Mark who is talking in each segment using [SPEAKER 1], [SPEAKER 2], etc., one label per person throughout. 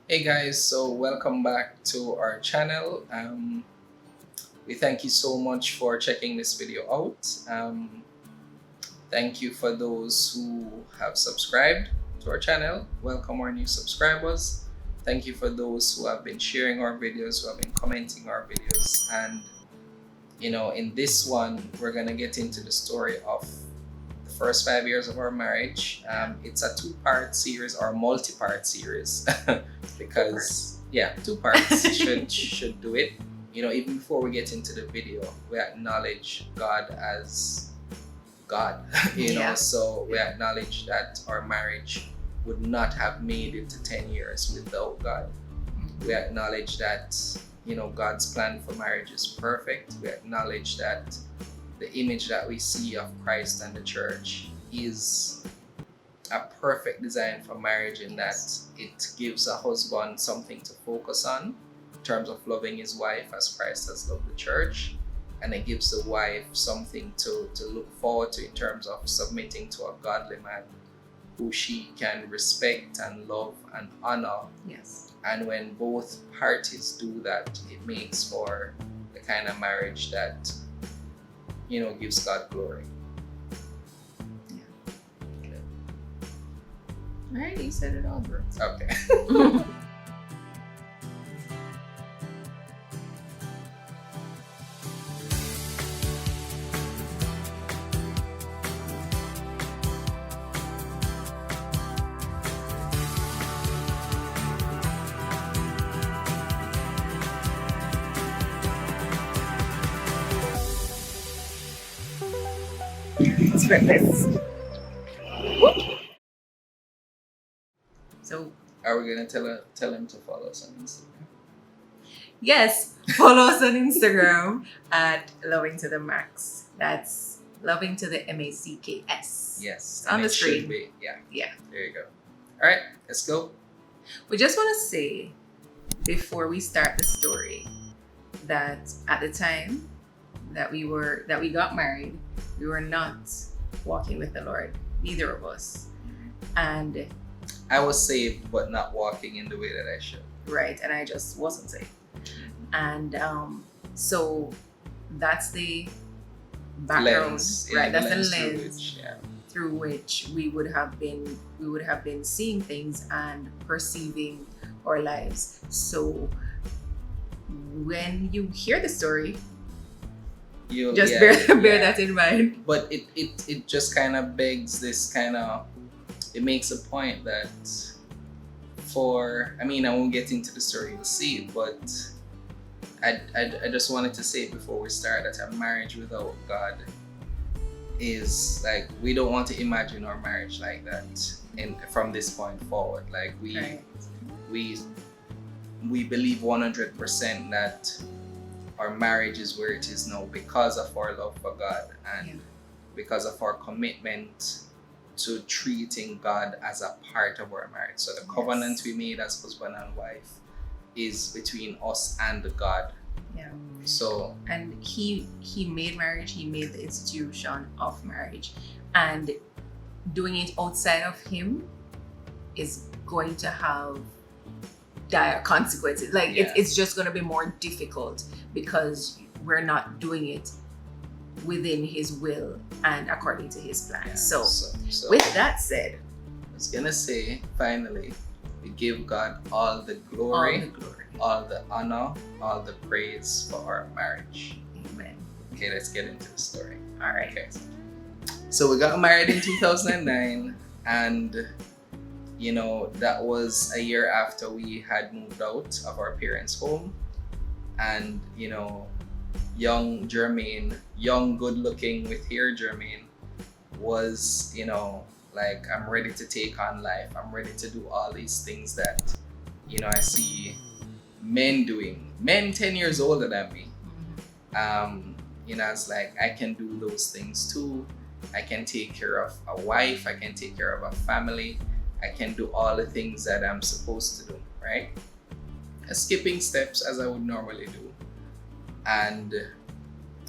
[SPEAKER 1] Hey guys, so welcome back to our channel. We thank you so much for checking this video out. Thank you for those who have subscribed to our channel. Welcome our new subscribers. Thank you for those who have been sharing our videos, who have been commenting our videos. And in this one, we're gonna get into the story of the first 5 years of our marriage. It's a two-part series or multi-part series because yeah, two parts should do it. Even before we get into the video, we acknowledge God as God.
[SPEAKER 2] Yeah.
[SPEAKER 1] So we acknowledge that our marriage would not have made it to 10 years without God. We acknowledge that God's plan for marriage is perfect. We acknowledge that the image that we see of Christ and the church is a perfect design for marriage in that it gives a husband something to focus on in terms of loving his wife as Christ has loved the church, and it gives the wife something to look forward to in terms of submitting to a godly man who she can respect and love and honor.
[SPEAKER 2] Yes.
[SPEAKER 1] And when both parties do that, it makes for the kind of marriage that gives God glory.
[SPEAKER 2] All right, you said it all, bro.
[SPEAKER 1] Okay.
[SPEAKER 2] Let's rip this. So,
[SPEAKER 1] Are we gonna tell him to follow us on Instagram?
[SPEAKER 2] yes, follow us on Instagram at loving to the Macks. That's loving to the Macks.
[SPEAKER 1] Yes.
[SPEAKER 2] On
[SPEAKER 1] and
[SPEAKER 2] the
[SPEAKER 1] it should
[SPEAKER 2] screen.
[SPEAKER 1] be. Yeah.
[SPEAKER 2] Yeah.
[SPEAKER 1] There you go. All right, let's go.
[SPEAKER 2] We just want to say before we start the story that at the time that we got married, we were not walking with the Lord, neither of us. And
[SPEAKER 1] I was saved, but not walking in the way that I should.
[SPEAKER 2] right, and I just wasn't saved. And so that's the background,
[SPEAKER 1] Lens.
[SPEAKER 2] right?
[SPEAKER 1] Yeah,
[SPEAKER 2] That's the
[SPEAKER 1] through
[SPEAKER 2] lens
[SPEAKER 1] which, yeah.
[SPEAKER 2] through which we would have been seeing things and perceiving our lives. So when you hear the story, just bear that in mind.
[SPEAKER 1] But it just kind of begs this kind of. It makes a point that I won't get into the story, you'll see it, but I just wanted to say before we start that a marriage without God is like, we don't want to imagine our marriage like that from this point forward. Like
[SPEAKER 2] Right.
[SPEAKER 1] we believe 100% that our marriage is where it is now because of our love for God and
[SPEAKER 2] Yeah.
[SPEAKER 1] because of our commitment to treating God as a part of our marriage. So the covenant
[SPEAKER 2] Yes.
[SPEAKER 1] we made as husband and wife is between us and God.
[SPEAKER 2] Yeah.
[SPEAKER 1] So
[SPEAKER 2] And he made marriage, he made the institution of marriage. And doing it outside of him is going to have dire consequences. Like
[SPEAKER 1] Yeah.
[SPEAKER 2] it's just going to be more difficult because we're not doing it within his will and according to his plan.
[SPEAKER 1] yeah,
[SPEAKER 2] So
[SPEAKER 1] so
[SPEAKER 2] with that said,
[SPEAKER 1] I was gonna say, finally, we give God all the
[SPEAKER 2] all
[SPEAKER 1] glory,
[SPEAKER 2] the glory.
[SPEAKER 1] all the honor, all the praise for our marriage.
[SPEAKER 2] Amen.
[SPEAKER 1] Okay, let's get into the story.
[SPEAKER 2] All right.
[SPEAKER 1] Okay. So we got married in 2009, and that was a year after we had moved out of our parents' home. And young Jermaine, young, good looking with hair Jermaine, was like, I'm ready to take on life. I'm ready to do all these things that I see men doing. Men 10 years older than me. It's like, I can do those things too. I can take care of a wife. I can take care of a family. I can do all the things that I'm supposed to do, right? Skipping steps as I would normally do. And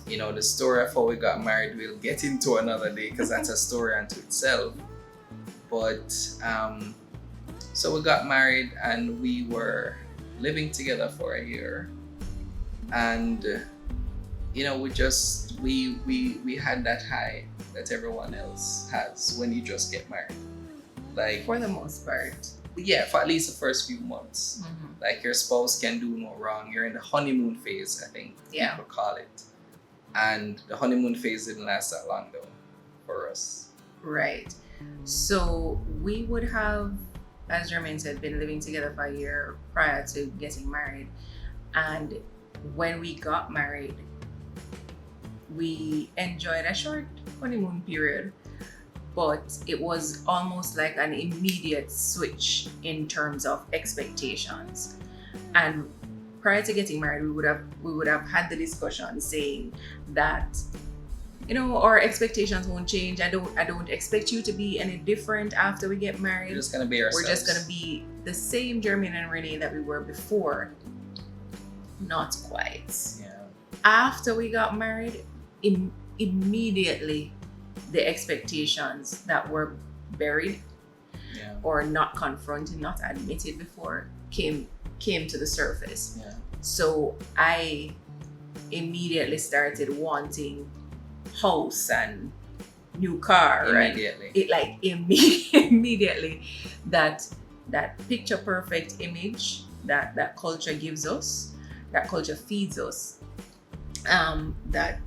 [SPEAKER 1] the story of how we got married, we'll get into another day because that's a story unto itself. But So we got married and we were living together for a year, and we had that high that everyone else has when you just get married. Like,
[SPEAKER 2] For the most part.
[SPEAKER 1] yeah, for at least the first few months.
[SPEAKER 2] Mhm.
[SPEAKER 1] Like, your spouse can do no wrong. You're in the honeymoon phase, I think
[SPEAKER 2] Yeah.
[SPEAKER 1] people call it. And the honeymoon phase didn't last that long though for us.
[SPEAKER 2] Right. So we would have, as Jermaine said, been living together for a year prior to getting married. And when we got married, we enjoyed a short honeymoon period, but it was almost like an immediate switch in terms of expectations. And prior to getting married, we would have had the discussion saying that, our expectations won't change. I don't expect you to be any different after we get married.
[SPEAKER 1] We're just gonna be ourselves.
[SPEAKER 2] We're just gonna be the same Jermaine and Renee that we were before. Not quite.
[SPEAKER 1] Yeah.
[SPEAKER 2] After we got married, immediately the expectations that were buried
[SPEAKER 1] Yeah.
[SPEAKER 2] or not confronted, not admitted before, came to the surface.
[SPEAKER 1] Yeah.
[SPEAKER 2] So I immediately started wanting house and new car.
[SPEAKER 1] Immediately.
[SPEAKER 2] And it like immediately that picture perfect image that culture gives us, that culture feeds us, that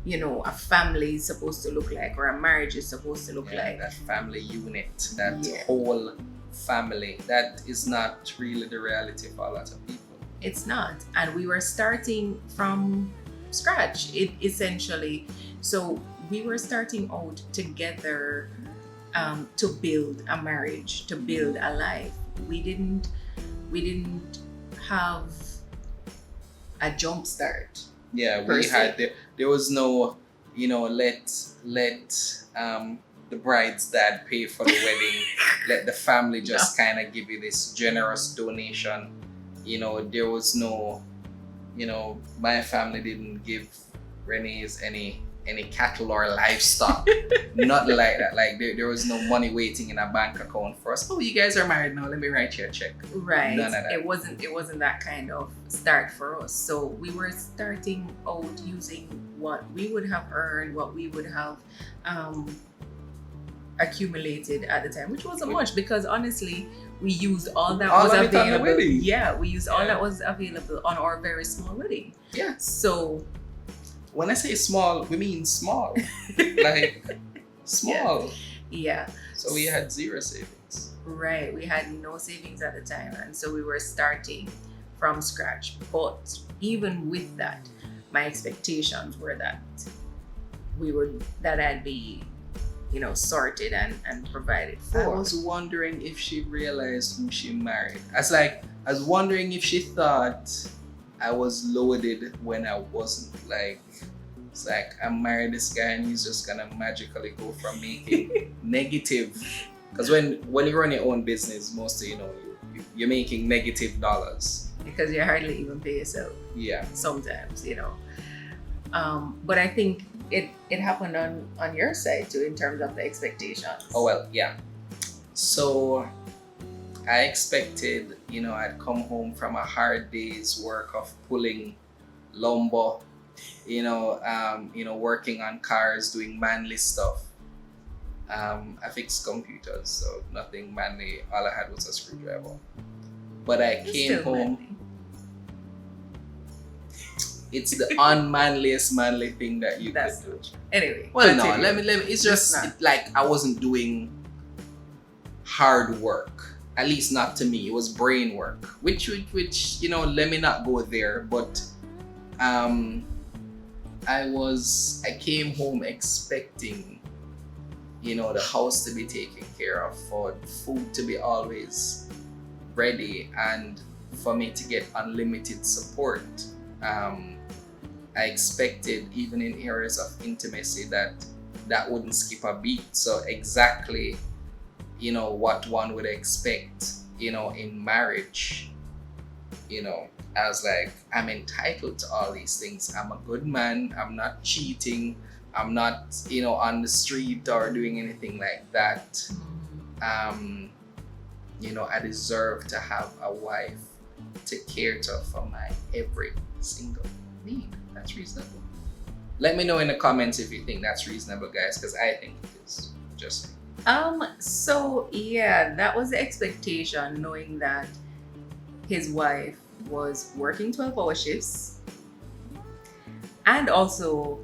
[SPEAKER 2] a family is supposed to look like, or a marriage is supposed to look like.
[SPEAKER 1] That family unit, that
[SPEAKER 2] Yeah.
[SPEAKER 1] whole family, that is not really the reality for a lot of people.
[SPEAKER 2] It's not. And we were starting from scratch, essentially. So we were starting out together to build a marriage, to build a life. We didn't have a jump start.
[SPEAKER 1] Yeah,
[SPEAKER 2] Per
[SPEAKER 1] we
[SPEAKER 2] se.
[SPEAKER 1] had there was no, let the bride's dad pay for the wedding. Let the family just kind of give you this generous donation. There was no, my family didn't give Renee's any cattle or livestock. Nothing like that. Like, there was no money waiting in a bank account for us. Oh, you guys are married now, let me write you a check.
[SPEAKER 2] Right.
[SPEAKER 1] None of that.
[SPEAKER 2] It wasn't that kind of start for us. So we were starting out using what we would have earned, what we would have accumulated at the time, which wasn't much, because honestly, we used all that
[SPEAKER 1] All
[SPEAKER 2] was
[SPEAKER 1] of it on the
[SPEAKER 2] available.
[SPEAKER 1] wedding.
[SPEAKER 2] Yeah, we used all
[SPEAKER 1] Yeah.
[SPEAKER 2] that was available on our very small wedding.
[SPEAKER 1] Yeah.
[SPEAKER 2] So
[SPEAKER 1] When I say small, we mean small. Like, small.
[SPEAKER 2] yeah.
[SPEAKER 1] So we had zero savings.
[SPEAKER 2] Right, we had no savings at the time, and so we were starting from scratch. But even with that, my expectations were that I'd be, sorted and provided
[SPEAKER 1] I
[SPEAKER 2] for.
[SPEAKER 1] was wondering if she realized who she married. I was wondering if she thought I was loaded when I wasn't. Like, it's like, I married this guy and he's just gonna magically go from making negative. Because when you run your own business, mostly, you're making negative dollars.
[SPEAKER 2] Because you hardly even pay yourself
[SPEAKER 1] Yeah.
[SPEAKER 2] sometimes, But I think it happened on your side too, in terms of the expectations.
[SPEAKER 1] Oh, well, yeah. So I expected, I'd come home from a hard day's work of pulling lumber, working on cars, doing manly stuff. I fixed computers, so nothing manly. All I had was a screwdriver. But I
[SPEAKER 2] It's
[SPEAKER 1] came
[SPEAKER 2] still
[SPEAKER 1] home.
[SPEAKER 2] manly.
[SPEAKER 1] It's the unmanliest manly thing that you
[SPEAKER 2] That's
[SPEAKER 1] could do.
[SPEAKER 2] Anyway.
[SPEAKER 1] Well, no,
[SPEAKER 2] continue.
[SPEAKER 1] let me. It's just
[SPEAKER 2] It's not.
[SPEAKER 1] like I wasn't doing hard work. At least not to me. It was brain work. Which let me not go there. But I came home expecting, the house to be taken care of, for food to be always ready, and for me to get unlimited support. I expected, even in areas of intimacy, that wouldn't skip a beat. So exactly, what one would expect, in marriage, I was like, I'm entitled to all these things. I'm a good man. I'm not cheating. I'm not, on the street or doing anything like that. I deserve to have a wife to cater for my every single need. That's reasonable. Let me know in the comments if you think that's reasonable, guys, because I think it is. Just
[SPEAKER 2] so yeah, that was the expectation, knowing that his wife was working 12-hour shifts and also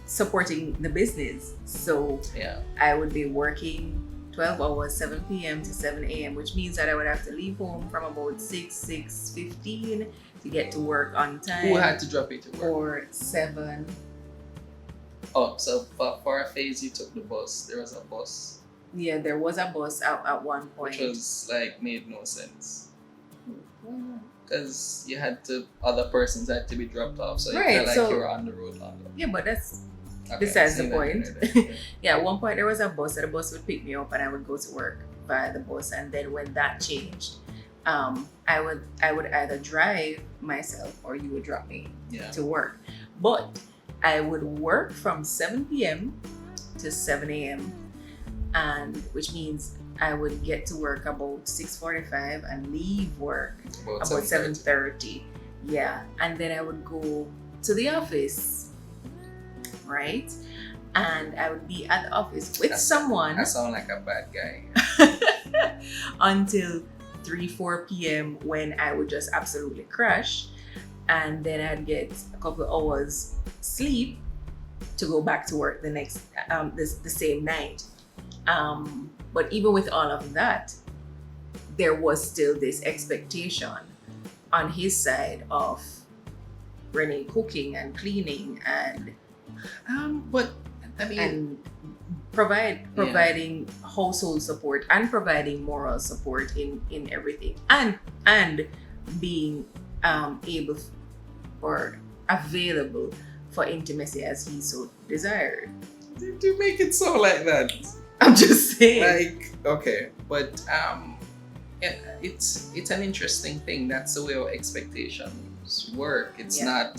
[SPEAKER 2] supporting the business. So
[SPEAKER 1] yeah.
[SPEAKER 2] I would be working 12 hours, 7 p.m. to 7 a.m., which means that I would have to leave home from about 6:15 to get to work on time.
[SPEAKER 1] Who had to drop you to work?
[SPEAKER 2] Or 7.
[SPEAKER 1] Oh, so for a phase you took the bus. There was a bus.
[SPEAKER 2] Yeah, there was a bus out at one point.
[SPEAKER 1] Which was made no sense. Because you had to, other persons had to be dropped off, so you
[SPEAKER 2] Right,
[SPEAKER 1] felt like
[SPEAKER 2] so-
[SPEAKER 1] you were on the road longer.
[SPEAKER 2] Yeah, but that's
[SPEAKER 1] Okay,
[SPEAKER 2] besides
[SPEAKER 1] see
[SPEAKER 2] the
[SPEAKER 1] that
[SPEAKER 2] point.
[SPEAKER 1] later.
[SPEAKER 2] Yeah, at one point there was a bus, and the bus would pick me up and I would go to work via the bus. And then when that changed, I would either drive myself or you would drop me
[SPEAKER 1] Yeah.
[SPEAKER 2] to work. But I would work from 7 p.m. to 7 a.m. and which means I would get to work about 6:45 and leave work about 7:30. Yeah, and then I would go to the office, right? And I would be at the office with someone
[SPEAKER 1] I sound like a bad guy.
[SPEAKER 2] until 3-4 p.m. when I would just absolutely crash, and then I'd get a couple of hours sleep to go back to work the next the same night. But even with all of that, there was still this expectation on his side of Renee cooking and cleaning and
[SPEAKER 1] But I mean,
[SPEAKER 2] and providing household support and providing moral support in everything, and being able or available for intimacy as he so desired.
[SPEAKER 1] you make it so like that.
[SPEAKER 2] I'm just saying.
[SPEAKER 1] Like, okay, but it's an interesting thing. That's the way our expectations work. It's
[SPEAKER 2] Yeah.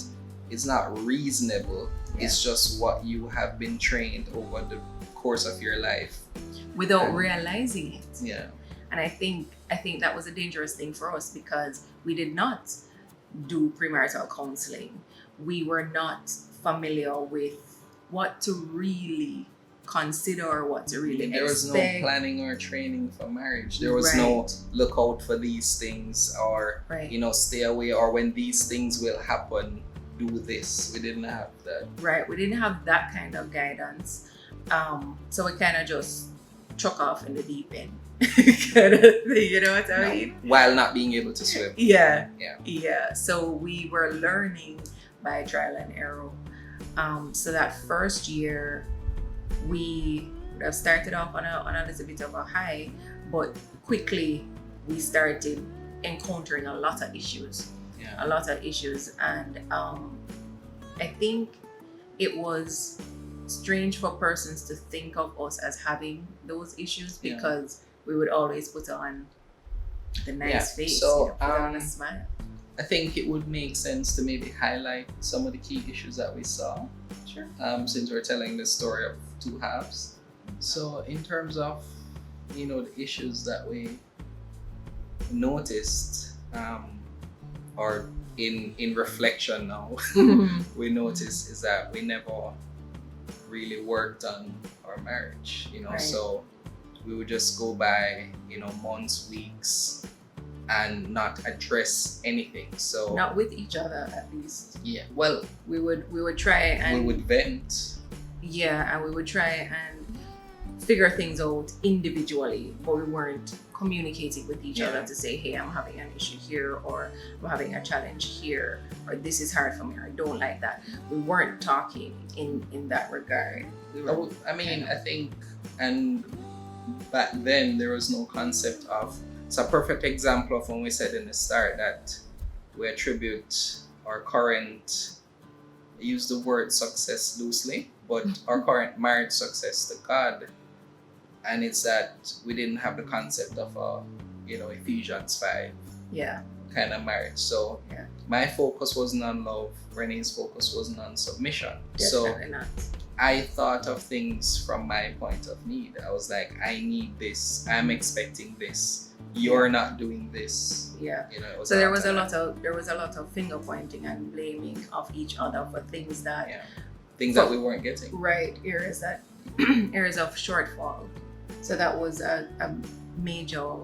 [SPEAKER 1] not reasonable.
[SPEAKER 2] Yeah.
[SPEAKER 1] It's just what you have been trained over the course of your life.
[SPEAKER 2] Without realizing it.
[SPEAKER 1] Yeah.
[SPEAKER 2] And I think that was a dangerous thing for us because we did not do premarital counseling. We were not familiar with what to really consider or what to really
[SPEAKER 1] There was no
[SPEAKER 2] expect.
[SPEAKER 1] planning or training for marriage. There was no look out for these things or
[SPEAKER 2] Right.
[SPEAKER 1] stay away, or when these things will happen, do this. We didn't have that.
[SPEAKER 2] Right. We didn't have that kind of guidance. So we kind of just chuck off in the deep end. Kind of thing, you know what I mean?
[SPEAKER 1] While not being able to swim.
[SPEAKER 2] Yeah.
[SPEAKER 1] Yeah.
[SPEAKER 2] Yeah. So we were learning by trial and error. So that first year, we would have started off on a little bit of a high, but quickly we started encountering a lot of issues.
[SPEAKER 1] Yeah.
[SPEAKER 2] A lot of issues, and I think it was strange for persons to think of us as having those issues because we would always put on the nice face,
[SPEAKER 1] So,
[SPEAKER 2] put on a smile.
[SPEAKER 1] I think it would make sense to maybe highlight some of the key issues that we saw.
[SPEAKER 2] Sure.
[SPEAKER 1] Since we're telling the story of two halves. So in terms of the issues that we noticed, or in reflection now, we noticed is that we never really worked on our marriage.
[SPEAKER 2] Right.
[SPEAKER 1] So we would just go by months, weeks, and not address anything. So
[SPEAKER 2] Not with each other, at least.
[SPEAKER 1] yeah, well,
[SPEAKER 2] We would try and
[SPEAKER 1] we would vent.
[SPEAKER 2] yeah, and we would try and figure things out individually, but we weren't communicating with each other to say, hey, I'm having an issue here, or I'm having a challenge here, or this is hard for me, or I don't like that. We weren't talking in that regard. We were,
[SPEAKER 1] I think, and back then there was no concept of. It's a perfect example of when we said in the start that we attribute our current, I use the word success loosely, but our current marriage success to God. And it's that we didn't have the concept of Ephesians 5
[SPEAKER 2] yeah,
[SPEAKER 1] kind of marriage. So my focus wasn't on love, Renee's focus wasn't on submission.
[SPEAKER 2] definitely not.
[SPEAKER 1] I thought of things from my point of need. I was like, I need this. I'm expecting this. You're not doing this.
[SPEAKER 2] Yeah.
[SPEAKER 1] You know, it was
[SPEAKER 2] So there
[SPEAKER 1] lot
[SPEAKER 2] was a
[SPEAKER 1] of
[SPEAKER 2] lot of finger pointing and blaming of each other for things that
[SPEAKER 1] things that we weren't getting.
[SPEAKER 2] right, areas of shortfall. So that was a major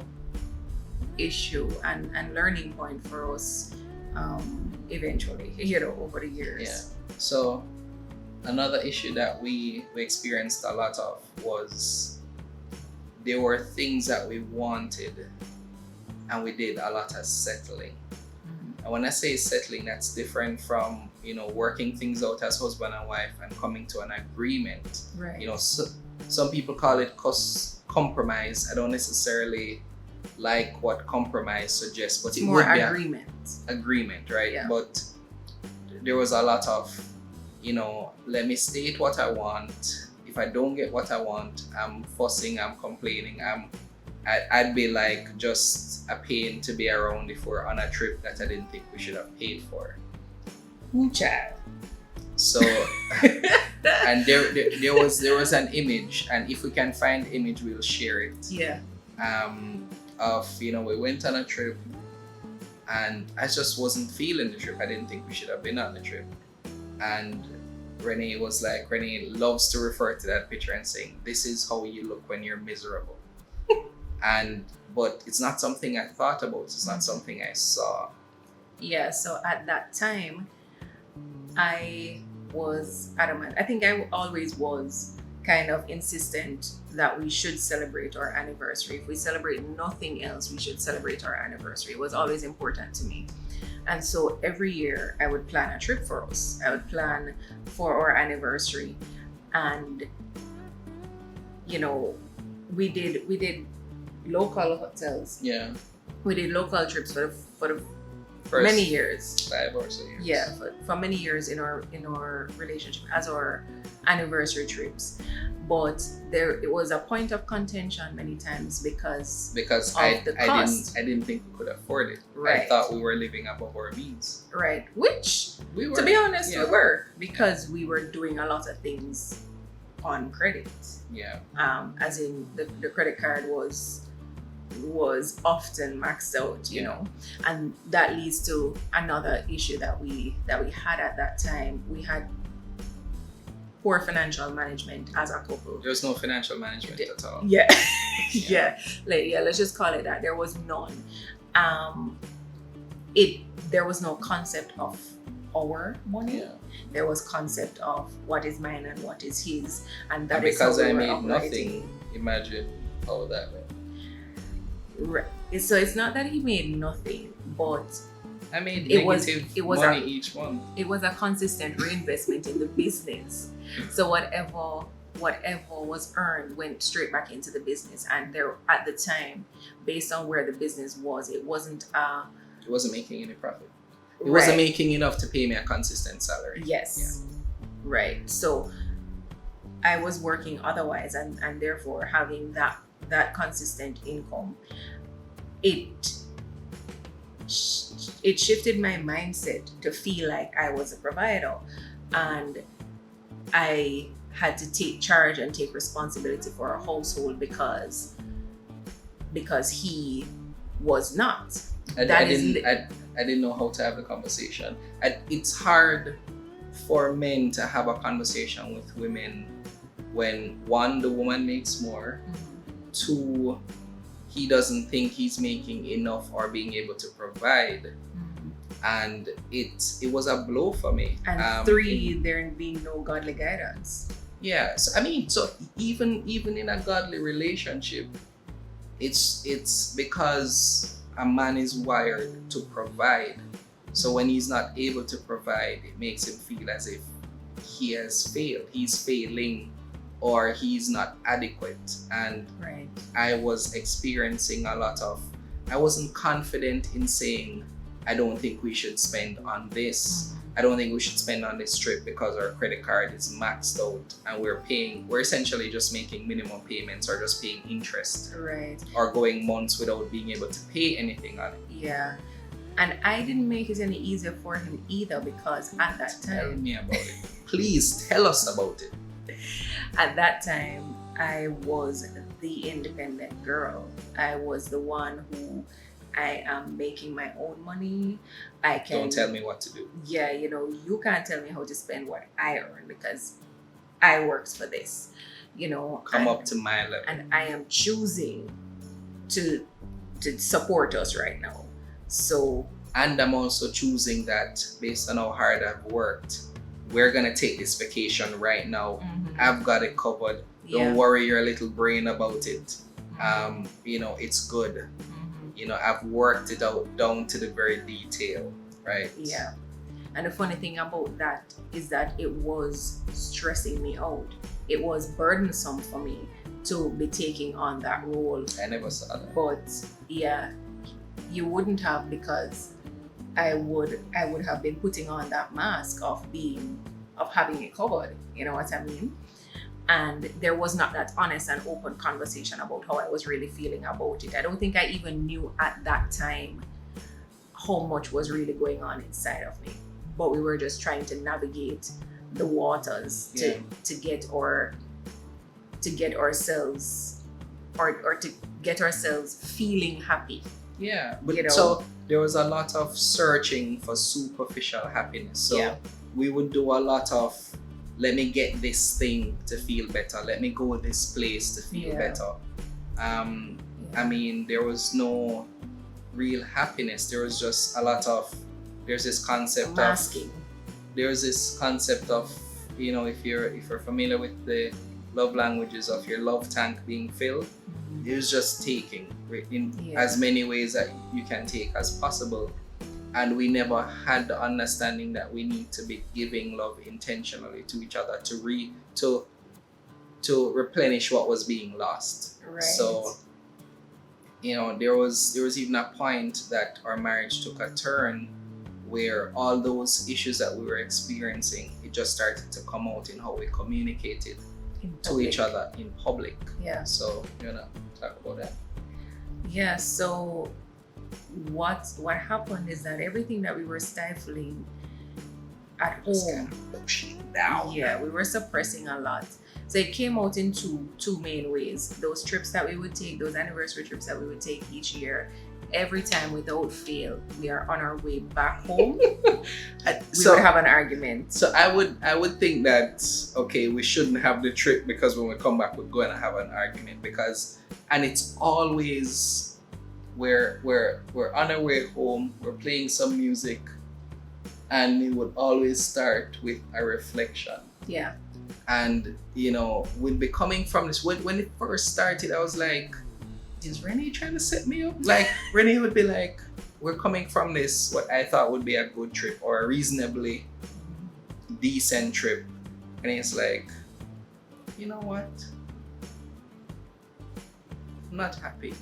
[SPEAKER 2] issue and learning point for us eventually, over the years.
[SPEAKER 1] Yeah. So another issue that we experienced a lot of was there were things that we wanted and we did a lot of settling. And when I say settling, that's different from, working things out as husband and wife and coming to an agreement.
[SPEAKER 2] Right.
[SPEAKER 1] So, some people call it compromise. I don't necessarily like what compromise suggests, but it
[SPEAKER 2] more
[SPEAKER 1] would be agreement, right?
[SPEAKER 2] Yeah.
[SPEAKER 1] But there was a lot of, let me state what I want. If I don't get what I want, I'm fussing, I'm complaining, I'd be like just a pain to be around if we're on a trip that I didn't think we should have paid for.
[SPEAKER 2] Child.
[SPEAKER 1] So, and there was an image, and if we can find the image, we'll share it.
[SPEAKER 2] Yeah.
[SPEAKER 1] Of we went on a trip, and I just wasn't feeling the trip. I didn't think we should have been on the trip, and Renee loves to refer to that picture and saying, "This is how you look when you're miserable." But it's not something I thought about. It's not something I saw.
[SPEAKER 2] Yeah. So at that time, I was adamant. I think I always was kind of insistent that we should celebrate our anniversary. If we celebrate nothing else, we should celebrate our anniversary. It was always important to me. And so every year I would plan a trip for us. I would plan for our anniversary. And, we did local hotels.
[SPEAKER 1] Yeah.
[SPEAKER 2] We did local trips for the
[SPEAKER 1] First
[SPEAKER 2] many years.
[SPEAKER 1] 5 or so years.
[SPEAKER 2] Yeah, for many years in our relationship as our anniversary trips. But it was a point of contention many times because of the cost.
[SPEAKER 1] I didn't think we could afford it.
[SPEAKER 2] Right.
[SPEAKER 1] I thought we were living above our means.
[SPEAKER 2] Right. Which
[SPEAKER 1] We were,
[SPEAKER 2] to be honest, we were, because we were doing a lot of things on credit.
[SPEAKER 1] Yeah.
[SPEAKER 2] As in the credit card was often maxed out, and that leads to another issue that we had at that time. We had poor financial management as a couple.
[SPEAKER 1] There was no financial management at all.
[SPEAKER 2] Yeah. Yeah. Let's just call it that. There was none. There was no concept of our money.
[SPEAKER 1] Yeah.
[SPEAKER 2] There was concept of what is mine and what is his, and that
[SPEAKER 1] And
[SPEAKER 2] is how
[SPEAKER 1] because
[SPEAKER 2] we
[SPEAKER 1] I
[SPEAKER 2] were
[SPEAKER 1] made
[SPEAKER 2] operating.
[SPEAKER 1] nothing, imagine how that went.
[SPEAKER 2] Right. So it's not that he made nothing, but
[SPEAKER 1] I made
[SPEAKER 2] it was
[SPEAKER 1] money each month.
[SPEAKER 2] it was a consistent reinvestment in the business. So whatever was earned went straight back into the business. And there, at the time, based on where the business was, it wasn't
[SPEAKER 1] making any profit. It
[SPEAKER 2] right.
[SPEAKER 1] wasn't making enough to pay me a consistent salary.
[SPEAKER 2] Yes. Yeah. Right. So I was working otherwise, and therefore having that consistent income, it shifted my mindset to feel like I was a provider, and I had to take charge and take responsibility for our household because he was not.
[SPEAKER 1] I didn't know how to have the conversation. It's hard for men to have a conversation with women when, one, the woman makes more, two, he doesn't think he's making enough or being able to provide. And it was a blow for me.
[SPEAKER 2] And three, there being no godly guidance.
[SPEAKER 1] Yeah, so even in a godly relationship, it's because a man is wired to provide. So when he's not able to provide, it makes him feel as if he has failed, he's failing, or he's not adequate. And
[SPEAKER 2] right.
[SPEAKER 1] I was experiencing a lot of, I wasn't confident in saying, I don't think we should spend on this. I don't think we should spend on this trip because our credit card is maxed out and we're essentially just making minimum payments or just paying interest.
[SPEAKER 2] Right.
[SPEAKER 1] Or going months without being able to pay anything on it.
[SPEAKER 2] Yeah. And I didn't make it any easier for him either, because at that time...
[SPEAKER 1] Tell me about it. Please tell us about it.
[SPEAKER 2] At that time, I was the independent girl. I was the one who I am making my own money. I can.
[SPEAKER 1] Don't tell me what to do.
[SPEAKER 2] Yeah, you can't tell me how to spend what I earn because I works for this.
[SPEAKER 1] Come up to my level.
[SPEAKER 2] And I am choosing to support us right now. So.
[SPEAKER 1] And I'm also choosing that based on how hard I've worked, we're gonna take this vacation right now.
[SPEAKER 2] Mm-hmm.
[SPEAKER 1] I've got it covered.
[SPEAKER 2] Yeah.
[SPEAKER 1] Don't worry your little brain about it.
[SPEAKER 2] Mm-hmm.
[SPEAKER 1] It's good.
[SPEAKER 2] Mm-hmm.
[SPEAKER 1] I've worked it out down to the very detail, right?
[SPEAKER 2] Yeah. And the funny thing about that is that it was stressing me out. It was burdensome for me to be taking on that role.
[SPEAKER 1] I never saw that.
[SPEAKER 2] But yeah, you wouldn't have, because I would have been putting on that mask of having it covered. You know what I mean? And there was not that honest and open conversation about how I was really feeling about it. I don't think I even knew at that time how much was really going on inside of me. But we were just trying to navigate the waters to get ourselves or to get ourselves feeling happy.
[SPEAKER 1] Yeah, but so there was a lot of searching for superficial happiness. So we would do a lot of, let me get this thing to feel better. Let me go this place to feel better. I mean, there was no real happiness. There was just a lot of, there's this concept
[SPEAKER 2] masking.
[SPEAKER 1] Of, if you're familiar with the love languages of your love tank being filled, it was just taking in as many ways that you can take as possible. And we never had the understanding that we need to be giving love intentionally to each other to replenish what was being lost.
[SPEAKER 2] Right.
[SPEAKER 1] So, there was even a point that our marriage took a turn where all those issues that we were experiencing, it just started to come out in how we communicated to each other in public.
[SPEAKER 2] Yeah.
[SPEAKER 1] So, talk about that.
[SPEAKER 2] Yeah, so what happened is that everything that we were stifling at home, we were suppressing a lot. So it came out in two main ways. Those trips that we would take, those anniversary trips that we would take each year, every time without fail, we are on our way back home. we would have an argument.
[SPEAKER 1] So I would think that, okay, we shouldn't have the trip because when we come back, we're going to have an argument and it's always we're on our way home, we're playing some music, and it would always start with a reflection.
[SPEAKER 2] Yeah.
[SPEAKER 1] And we'd be coming from this, when it first started, I was like, is Renee trying to set me up? Like, Renee would be like, we're coming from this, what I thought would be a good trip or a reasonably decent trip. And it's like, you know what? I'm not happy.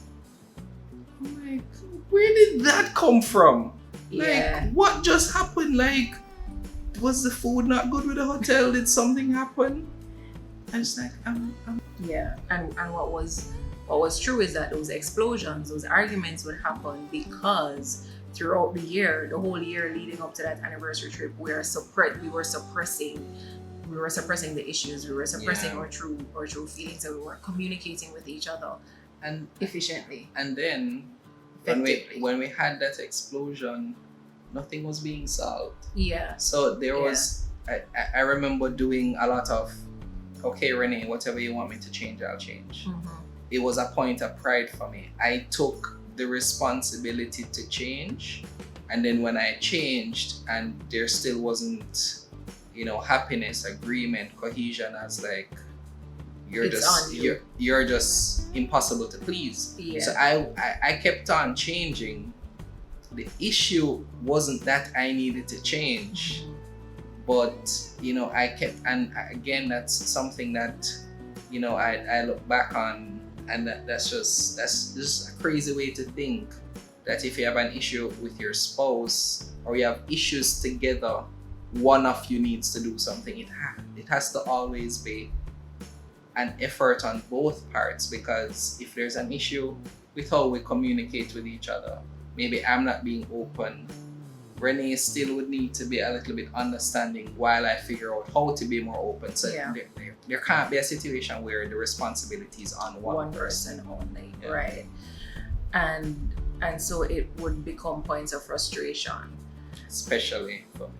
[SPEAKER 1] I'm like, where did that come from?
[SPEAKER 2] Yeah.
[SPEAKER 1] Like, what just happened? Like, was the food not good with the hotel? Did something happen? And it's like,
[SPEAKER 2] yeah. And what was true is that those explosions, those arguments would happen because throughout the year, the whole year leading up to that anniversary trip, we were suppressing the issues. We were suppressing our true feelings, and we were communicating with each other
[SPEAKER 1] and
[SPEAKER 2] efficiently.
[SPEAKER 1] And then when we had that explosion, nothing was being solved.
[SPEAKER 2] Yeah.
[SPEAKER 1] So there was, I remember doing a lot of, okay, Renee, whatever you want me to change, I'll change.
[SPEAKER 2] Mm-hmm.
[SPEAKER 1] It was a point of pride for me. I took the responsibility to change. And then when I changed and there still wasn't, happiness, agreement, cohesion, I was like, you're just impossible to please.
[SPEAKER 2] Yeah.
[SPEAKER 1] So I kept on changing. The issue wasn't that I needed to change, but I kept, and again, that's something that I look back on, and that's just a crazy way to think that if you have an issue with your spouse or you have issues together, one of you needs to do something. It has to always be an effort on both parts, because if there's an issue with how we communicate with each other, maybe I'm not being open Renee still would need to be a little bit understanding while I figure out how to be more open. So
[SPEAKER 2] Yeah.
[SPEAKER 1] there can't be a situation where the responsibility is on one
[SPEAKER 2] person only,
[SPEAKER 1] Yeah.
[SPEAKER 2] right? And so it would become points of frustration.
[SPEAKER 1] Especially for me.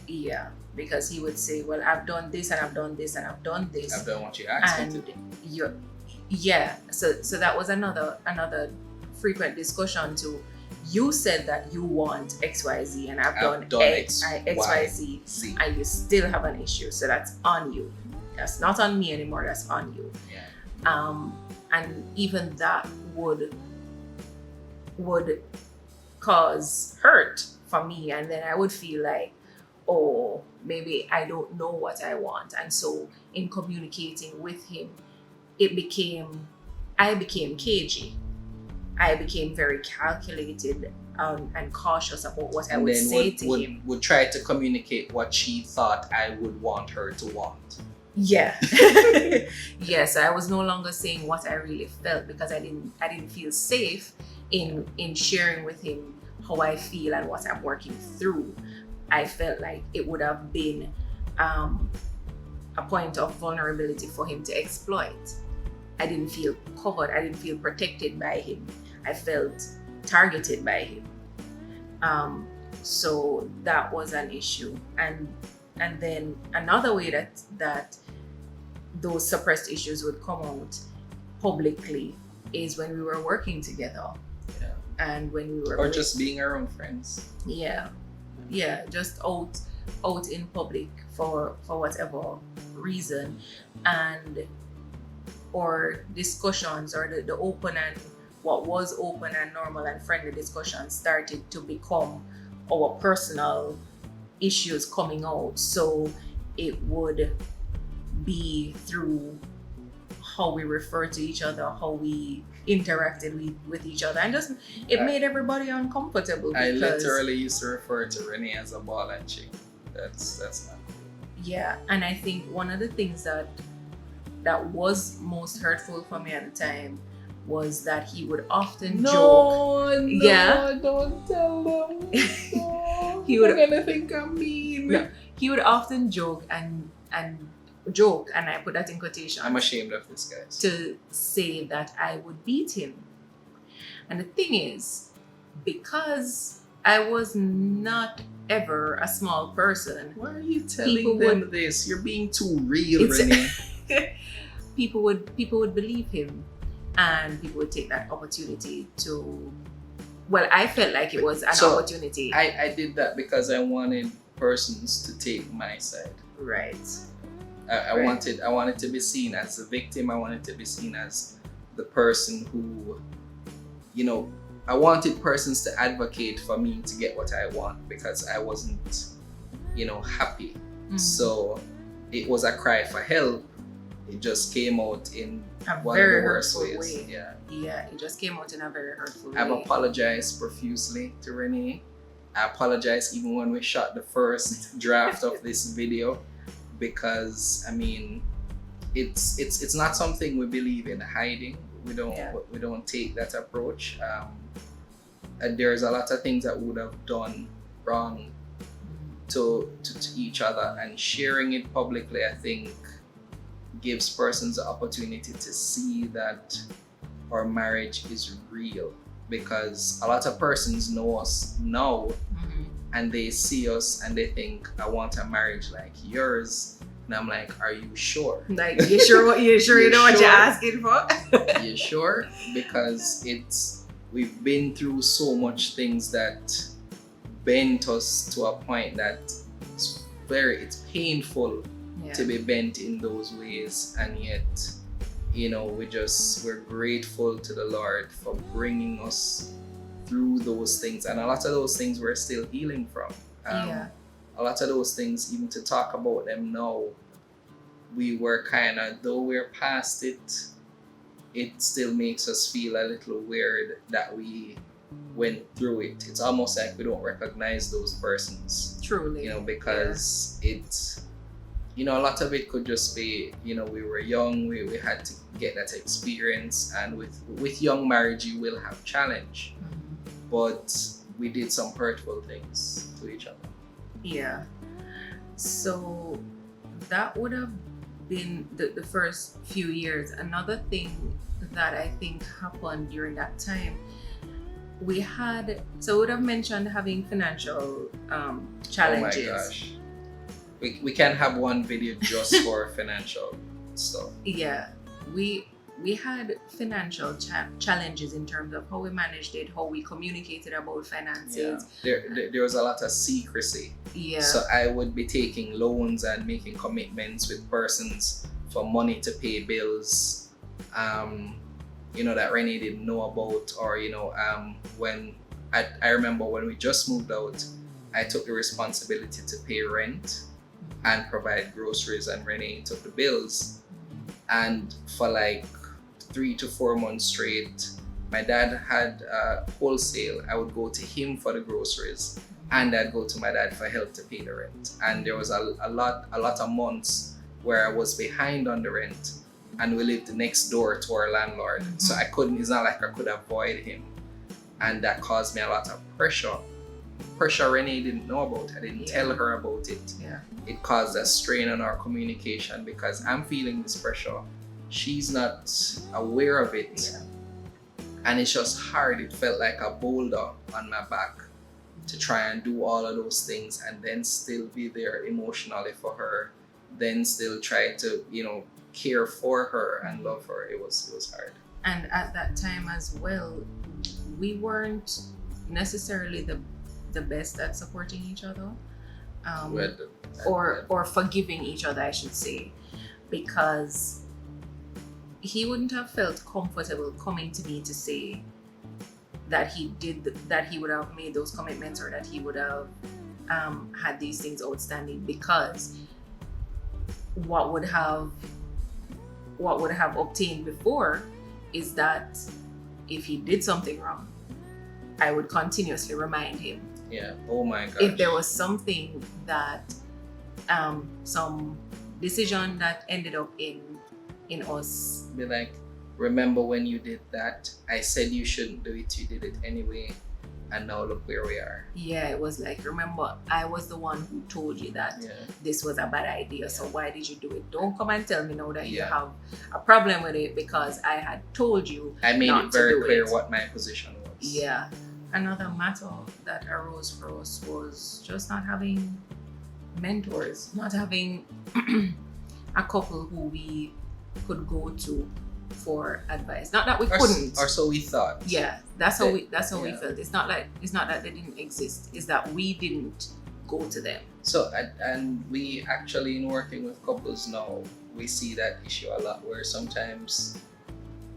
[SPEAKER 2] Yeah, because he would say, well, I've done this and I've done this and I've done this.
[SPEAKER 1] I've done what you asked me to
[SPEAKER 2] And
[SPEAKER 1] do.
[SPEAKER 2] you're, yeah, so that was another frequent discussion too. You said that you want XYZ and I've done XYZ
[SPEAKER 1] Z.
[SPEAKER 2] and you still have an issue. So that's on you. That's not on me anymore, that's on you.
[SPEAKER 1] Yeah.
[SPEAKER 2] And even that would cause hurt for me, and then I would feel like, oh, maybe I don't know what I want. And so in communicating with him, I became cagey. I became very calculated and cautious about what I would say to him.
[SPEAKER 1] Would try to communicate what she thought I would want her to want.
[SPEAKER 2] Yeah. Yes, I was no longer saying what I really felt because I didn't feel safe in sharing with him how I feel and what I'm working through. I felt like it would have been a point of vulnerability for him to exploit. I didn't feel covered. I didn't feel protected by him. I felt targeted by him. So that was an issue. And then another way that those suppressed issues would come out publicly is when we were working together.
[SPEAKER 1] Yeah.
[SPEAKER 2] And when we were
[SPEAKER 1] Or just being around friends.
[SPEAKER 2] Yeah, just out in public for whatever reason, and or discussions or the open and what was open and normal and friendly discussions started to become our personal issues coming out. So it would be through how we refer to each other, how we interacted with each other, and just it made everybody uncomfortable.
[SPEAKER 1] I
[SPEAKER 2] Because,
[SPEAKER 1] literally used to refer to Renee as a ball and chick. That's not cool.
[SPEAKER 2] yeah, and I think one of the things that was most hurtful for me at the time was that he would often joke. Yeah.
[SPEAKER 1] Don't tell them. No,
[SPEAKER 2] He would-
[SPEAKER 1] they're gonna think I'm mean.
[SPEAKER 2] No, he would often joke and joke, and I put that in quotation.
[SPEAKER 1] I'm ashamed of this, guys.
[SPEAKER 2] To say that I would beat him. And the thing is, because I was not ever a small person,
[SPEAKER 1] Why are you telling
[SPEAKER 2] People
[SPEAKER 1] them this? You're being too real,
[SPEAKER 2] It's-
[SPEAKER 1] Renee.
[SPEAKER 2] people would believe him, and people would take that opportunity to. Well, I felt like it was an
[SPEAKER 1] So,
[SPEAKER 2] opportunity.
[SPEAKER 1] I did that because I wanted persons to take my side.
[SPEAKER 2] Right.
[SPEAKER 1] I
[SPEAKER 2] Right.
[SPEAKER 1] wanted to be seen as the victim. I wanted to be seen as the person who, I wanted persons to advocate for me to get what I want because I wasn't, happy.
[SPEAKER 2] Mhm.
[SPEAKER 1] So it was a cry for help. It just came out in
[SPEAKER 2] A
[SPEAKER 1] one
[SPEAKER 2] very
[SPEAKER 1] of the worst
[SPEAKER 2] hurtful
[SPEAKER 1] ways.
[SPEAKER 2] way. Yeah, it just came out in a very hurtful
[SPEAKER 1] I've
[SPEAKER 2] way.
[SPEAKER 1] apologized profusely to Renee. I apologized even when we shot the first draft of this video because it's not something we believe in hiding. We don't take that approach. And there's a lot of things that we would have done wrong to each other, and sharing it publicly, I think, gives persons the opportunity to see that our marriage is real, because a lot of persons know us now
[SPEAKER 2] Mhm.
[SPEAKER 1] and they see us and they think, I want a marriage like yours. And I'm like, are you sure?
[SPEAKER 2] Like, you sure you know what you're
[SPEAKER 1] sure?
[SPEAKER 2] asking for?
[SPEAKER 1] You sure? Because we've been through so much things that bent us to a point that it's painful
[SPEAKER 2] Yeah.
[SPEAKER 1] to be bent in those ways, and yet we're grateful to the Lord for bringing us through those things, and a lot of those things we're still healing from.
[SPEAKER 2] Yeah.
[SPEAKER 1] A lot of those things, even to talk about them now, we were though we're past it, it still makes us feel a little weird that we went through it. It's almost like we don't recognize those persons,
[SPEAKER 2] Truly.
[SPEAKER 1] because it's, a lot of it could just be, we were young, we had to get that experience, and with young marriage, you will have challenge,
[SPEAKER 2] Mhm.
[SPEAKER 1] but we did some hurtful things to to each other.
[SPEAKER 2] Yeah. So that would have been the first few years. Another thing that I think happened during that time, we would have mentioned having financial challenges.
[SPEAKER 1] Oh my gosh. We can have one video just for financial stuff.
[SPEAKER 2] Yeah, we had financial challenges in terms of how we managed it, how we communicated about finances.
[SPEAKER 1] There was a lot of secrecy.
[SPEAKER 2] Yeah.
[SPEAKER 1] So I would be taking loans and making commitments with persons for money to pay bills, that Renee didn't know about, or when I remember when we just moved out, I took the responsibility to pay rent and provide groceries, and Renee took the bills. And for like 3 to 4 months straight, my dad had wholesale. I would go to him for the groceries, and I'd go to my dad for help to pay the rent. And there was a lot of months where I was behind on the rent, and we lived next door to our landlord.
[SPEAKER 2] Mm-hmm.
[SPEAKER 1] So it's not like I could avoid him. And that caused me a lot of pressure. Pressure Renee didn't know about. I didn't tell her about it.
[SPEAKER 2] Yeah.
[SPEAKER 1] It caused a strain on our communication because I'm feeling this pressure. She's not aware of it.
[SPEAKER 2] Yeah.
[SPEAKER 1] And it's just hard. It felt like a boulder on my back to try and do all of those things and then still be there emotionally for her, then still try to, care for her and love her. It was hard.
[SPEAKER 2] And at that time as well, we weren't necessarily the best at supporting each other. Or forgiving each other, I should say, because he wouldn't have felt comfortable coming to me to say that that he would have made those commitments, or that he would have had these things outstanding, because what would have obtained before is that if he did something wrong, I would continuously remind him.
[SPEAKER 1] Yeah. Oh my gosh.
[SPEAKER 2] If there was something that some decision that ended up in us,
[SPEAKER 1] be like, remember when you did that? I said you shouldn't do it. You did it anyway, and now look where we are.
[SPEAKER 2] Yeah, it was like, remember, I was the one who told you that this was a bad idea. So why did you do it? Don't come and tell me now that you have a problem with it because I had told you.
[SPEAKER 1] I made
[SPEAKER 2] not
[SPEAKER 1] it very
[SPEAKER 2] to
[SPEAKER 1] clear
[SPEAKER 2] it.
[SPEAKER 1] what my position was.
[SPEAKER 2] Yeah. Another matter that arose for us was just not having mentors, not having a couple who we could go to for advice. Not that we couldn't,
[SPEAKER 1] or so we thought.
[SPEAKER 2] Yeah, that's how we felt. It's not that they didn't exist. It's that we didn't go to them.
[SPEAKER 1] So and we actually, in working with couples now, we see that issue a lot, where sometimes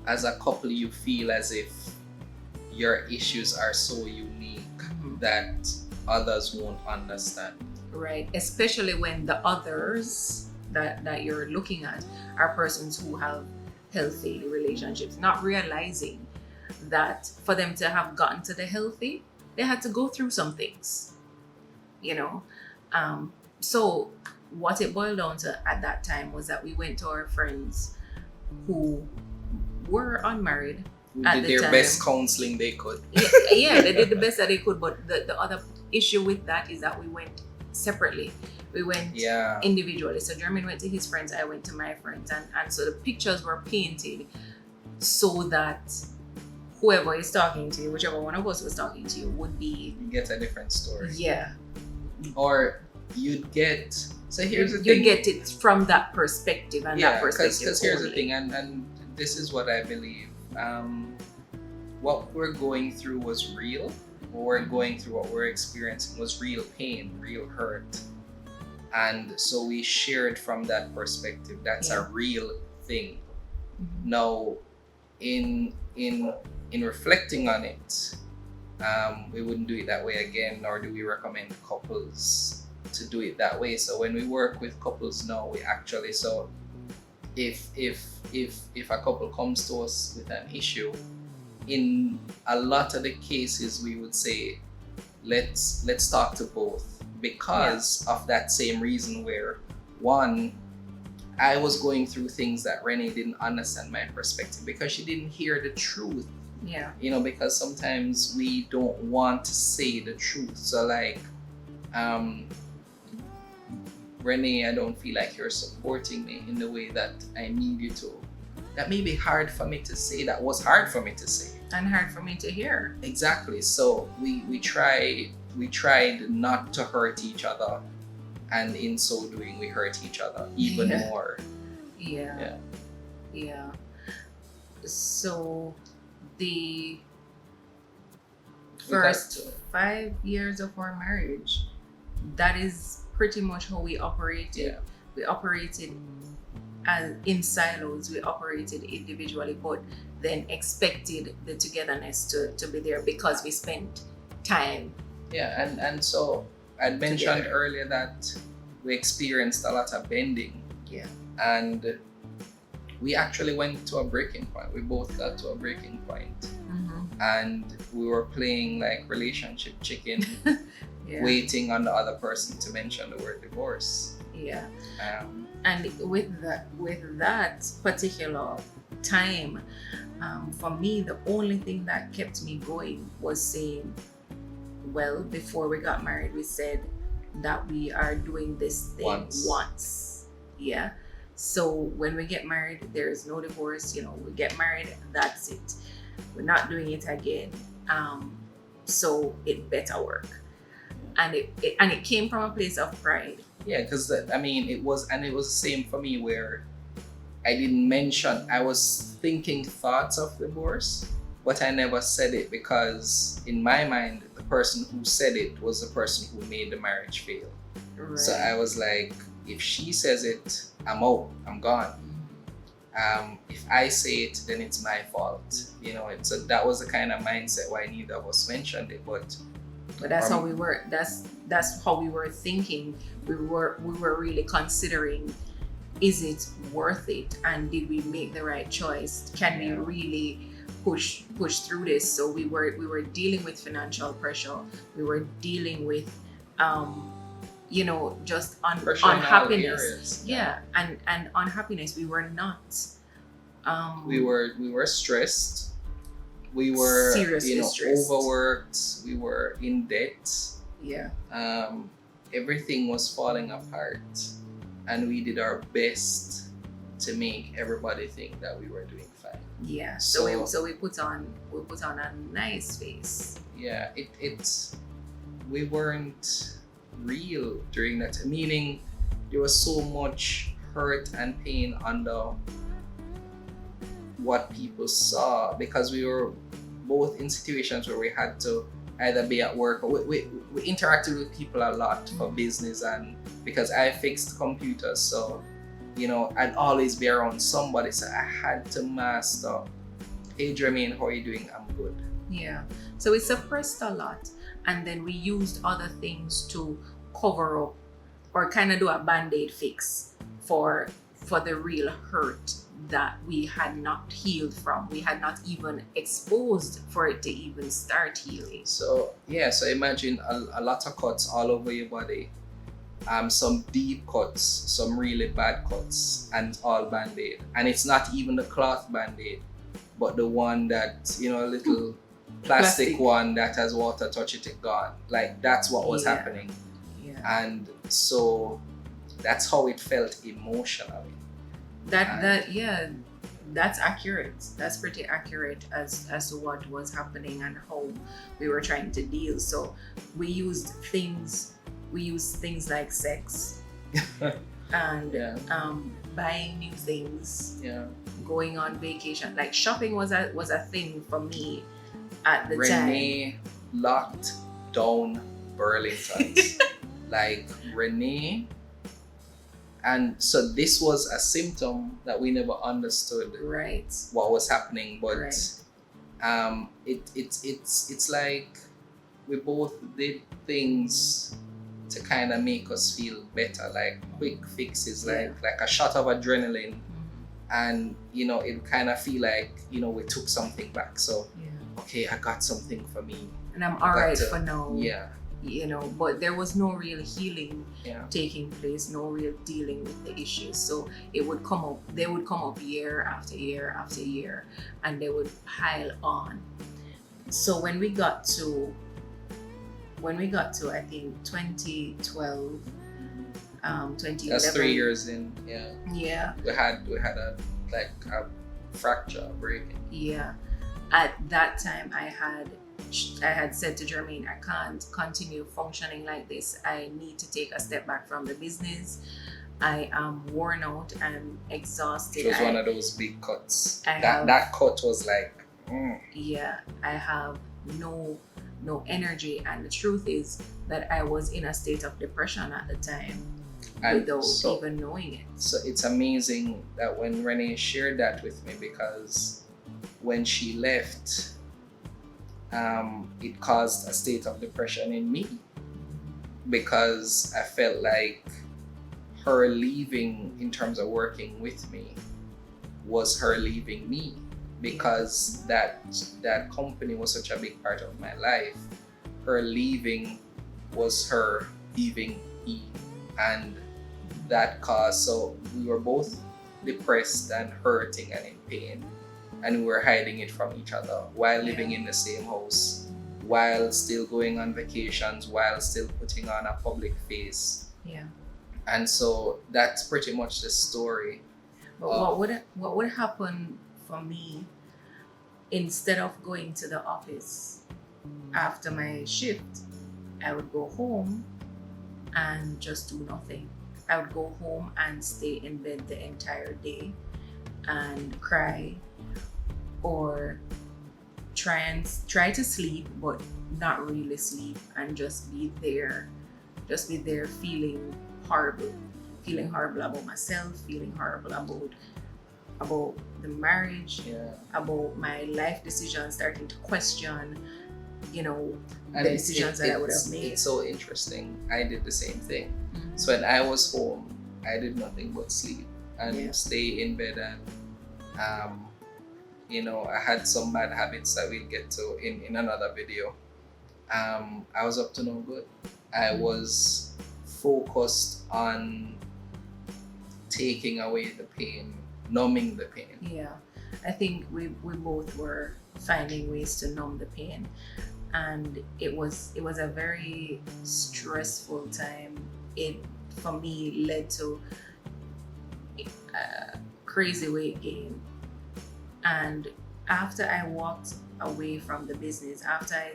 [SPEAKER 1] as a couple you feel as if your issues are so unique that others won't understand.
[SPEAKER 2] Right, especially when the others that you're looking at are persons who have healthy relationships, not realizing that for them to have gotten to the healthy, they had to go through some things, so what it boiled down to at that time was that we went to our friends who were unmarried.
[SPEAKER 1] Did their best counseling they could.
[SPEAKER 2] Yeah, they did the best that they could, but the other issue with that is that we went separately. We went individually. So Jermaine went to his friends, I went to my friends, and so the pictures were painted so that whoever is talking to you, whichever one of us was talking to you, would be...
[SPEAKER 1] You get a different story.
[SPEAKER 2] Yeah.
[SPEAKER 1] Or you'd get... So here's the thing.
[SPEAKER 2] You get it from that perspective, and that perspective
[SPEAKER 1] because here's the thing, and this is what I believe. What we're going through was real. What we're going through, what we're experiencing was real pain, real hurt. And so we shared from that perspective. That's a real thing. Mm-hmm. Now, in reflecting on it, we wouldn't do it that way again, nor do we recommend couples to do it that way. So when we work with couples now, we actually, so if a couple comes to us with an issue, in a lot of the cases we would say, let's talk to both, because of that same reason, where one, I was going through things that Renee didn't understand my perspective because she didn't hear the truth.
[SPEAKER 2] Yeah.
[SPEAKER 1] Because sometimes we don't want to say the truth. So like, um, Renee, I don't feel like you're supporting me in the way that I need you to. That may be hard for me to say. That was hard for me to say.
[SPEAKER 2] And hard for me to hear.
[SPEAKER 1] Exactly. So we tried not to hurt each other, and in so doing, we hurt each other even
[SPEAKER 2] Yeah.
[SPEAKER 1] more.
[SPEAKER 2] Yeah. Yeah. So the
[SPEAKER 1] We got
[SPEAKER 2] first
[SPEAKER 1] to-
[SPEAKER 2] 5 years of our marriage, that is pretty much how we operated.
[SPEAKER 1] Yeah.
[SPEAKER 2] We operated as in silos, we operated individually, but then expected the togetherness to be there because we spent time.
[SPEAKER 1] Yeah, and so I mentioned
[SPEAKER 2] Together.
[SPEAKER 1] earlier that we experienced a lot of bending.
[SPEAKER 2] Yeah.
[SPEAKER 1] And we actually went to a breaking point. We both got to a breaking point.
[SPEAKER 2] Mm-hmm.
[SPEAKER 1] And we were playing like relationship chicken,
[SPEAKER 2] Yeah.
[SPEAKER 1] waiting on the other person to mention the word divorce.
[SPEAKER 2] Yeah.
[SPEAKER 1] Um,
[SPEAKER 2] And with that particular time, for me, the only thing that kept me going was saying, well, before we got married, we said that we are doing this thing once. Yeah. So when we get married, there is no divorce. We get married, that's it. We're not doing it again. So it better work. And it came from a place of pride.
[SPEAKER 1] yeah, because it was the same for me where I didn't mention, I was thinking thoughts of divorce, but I never said it because in my mind, the person who said it was the person who made the marriage fail.
[SPEAKER 2] Right.
[SPEAKER 1] So I was like, if she says it, I'm out, I'm gone. If I say it, then it's my fault. So that was the kind of mindset why neither of us mentioned it. But
[SPEAKER 2] that's how we were. That's how we were thinking. We were really considering, is it worth it, and did we make the right choice? Can we really push through this? So we were dealing with financial pressure. We were dealing with just
[SPEAKER 1] pressure in all
[SPEAKER 2] unhappiness.
[SPEAKER 1] areas.
[SPEAKER 2] Yeah, and unhappiness. We were not.
[SPEAKER 1] We were stressed. We were
[SPEAKER 2] Seriously stressed.
[SPEAKER 1] overworked. We were in debt.
[SPEAKER 2] Yeah.
[SPEAKER 1] Everything was falling apart, and we did our best to make everybody think that we were doing fine.
[SPEAKER 2] Yeah. So we put on a nice face.
[SPEAKER 1] Yeah, we weren't real during that, meaning there was so much hurt and pain under what people saw, because we were both in situations where we had to either be at work or we interacted with people a lot for business, and because I fixed computers, so I'd always be around somebody, so I had to master, hey Jermaine, how are you doing? I'm good.
[SPEAKER 2] Yeah. So we suppressed a lot, and then we used other things to cover up or kind of do a band-aid fix for the real hurt that we had not healed from. We had not even exposed for it to even start healing.
[SPEAKER 1] So imagine a lot of cuts all over your body, some deep cuts, some really bad cuts, and all band-aid. And it's not even the cloth band-aid, but the one that, a little plastic one that has water touch it gone. Like, that's what was happening.
[SPEAKER 2] Yeah.
[SPEAKER 1] And so that's how it felt emotionally.
[SPEAKER 2] That's accurate. That's pretty accurate as to what was happening and how we were trying to deal. So we used things like sex and buying new things, going on vacation. Like shopping was a thing for me at the time.
[SPEAKER 1] Renee locked down Burlington's. Like Renee. And so this was a symptom that we never understood what was happening, but it's like we both did things to kind of make us feel better, like quick fixes, like a shot of adrenaline, and it kind of feel like we took something back. So okay, I got something for me,
[SPEAKER 2] and I'm alright for now.
[SPEAKER 1] Yeah.
[SPEAKER 2] But there was no real healing taking place, no real dealing with the issues. So they would come up year after year after year, and they would pile on. So when we got to when we got to, I think, 2012, 2011.
[SPEAKER 1] That's 3 years in. Yeah.
[SPEAKER 2] Yeah.
[SPEAKER 1] We had a fracture breaking.
[SPEAKER 2] Yeah. At that time, I had said to Jermaine, I can't continue functioning like this. I need to take a step back from the business. I am worn out. I'm exhausted.
[SPEAKER 1] It was one of those big cuts.
[SPEAKER 2] That
[SPEAKER 1] cut was like,
[SPEAKER 2] yeah, I have no energy, and the truth is that I was in a state of depression at the time,
[SPEAKER 1] and
[SPEAKER 2] without
[SPEAKER 1] so,
[SPEAKER 2] even knowing it.
[SPEAKER 1] So it's amazing that when Renee shared that with me, because when she left, it caused a state of depression in me, because I felt like her leaving in terms of working with me was her leaving me, because that company was such a big part of my life. Her leaving was her leaving me, and that caused, so we were both depressed and hurting and in pain, and we were hiding it from each other while living in the same house, while still going on vacations, while still putting on a public face.
[SPEAKER 2] Yeah.
[SPEAKER 1] And so that's pretty much the story.
[SPEAKER 2] But what would happen for me, instead of going to the office after my shift, I would go home and just do nothing. I would go home and stay in bed the entire day and cry, or try to sleep but not really sleep, and just be there feeling horrible about myself, feeling horrible about the marriage, about my life decisions, starting to question, the decisions that I would have made.
[SPEAKER 1] It's so interesting. I did the same thing. Mm-hmm. So when I was home, I did nothing but sleep and stay in bed, and I had some bad habits that we'll get to in another video. I was up to no good. I was focused on taking away the pain, numbing the pain.
[SPEAKER 2] Yeah, I think we both were finding ways to numb the pain, and it was a very stressful time. It, for me, led to a crazy weight gain, and after I walked away from the business, after I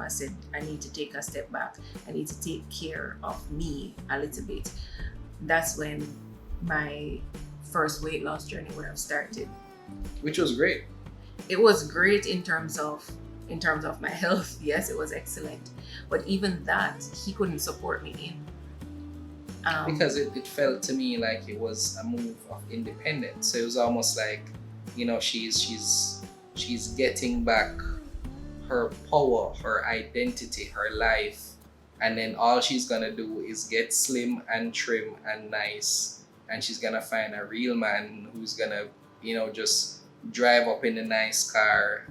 [SPEAKER 2] said I need to take a step back, I need to take care of me a little bit, that's when my first weight loss journey would have started.
[SPEAKER 1] Which was great.
[SPEAKER 2] It was great in terms of my health. Yes, it was excellent. But even that, he couldn't support me in.
[SPEAKER 1] Because it felt to me like it was a move of independence. So it was almost like, she's getting back her power, her identity, her life, and then all she's gonna do is get slim and trim and nice, and she's gonna find a real man who's gonna, just drive up in a nice car,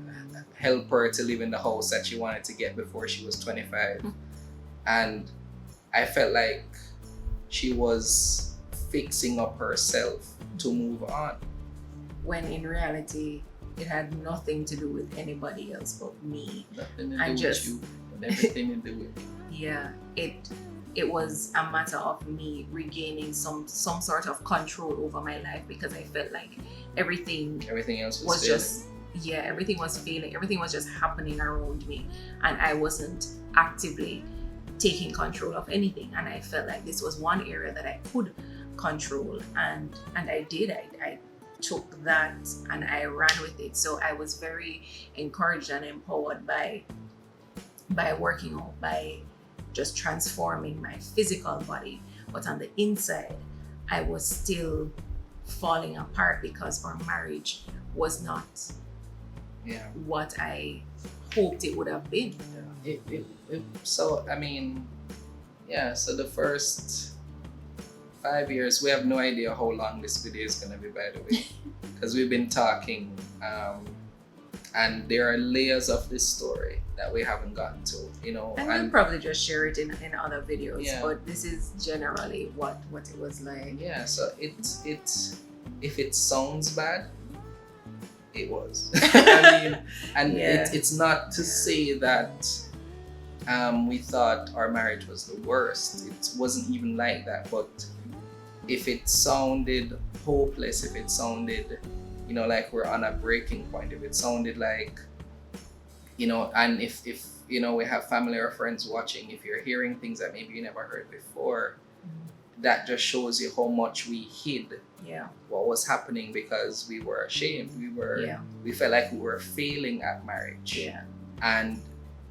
[SPEAKER 1] help her to live in the house that she wanted to get before she was 25. And I felt like she was fixing up herself to move on,
[SPEAKER 2] when in reality it had nothing to do with anybody else but me.
[SPEAKER 1] Nothing to do with you, but everything to do with me.
[SPEAKER 2] Yeah, it was a matter of me regaining some sort of control over my life, because I felt like everything
[SPEAKER 1] else
[SPEAKER 2] was just everything was failing. Everything was just happening around me, and I wasn't actively taking control of anything. And I felt like this was one area that I could control, and I did. I took that and I ran with it. So I was very encouraged and empowered by working out, by just transforming my physical body. But on the inside, I was still falling apart, because our marriage was not what I hoped it would have been.
[SPEAKER 1] So the first 5 years, we have no idea how long this video is going to be, by the way, because we've been talking, and there are layers of this story that we haven't gotten to,
[SPEAKER 2] and we'll probably just share it in other videos, but this is generally what it was like.
[SPEAKER 1] So it's if it sounds bad, it was. It's not to say that we thought our marriage was the worst. It wasn't even like that, but if it sounded hopeless, if it sounded, like we're on a breaking point, if it sounded like, and if we have family or friends watching, if you're hearing things that maybe you never heard before, that just shows you how much we hid
[SPEAKER 2] Yeah.
[SPEAKER 1] what was happening because we were ashamed. We felt like we were failing at marriage.
[SPEAKER 2] Yeah.
[SPEAKER 1] And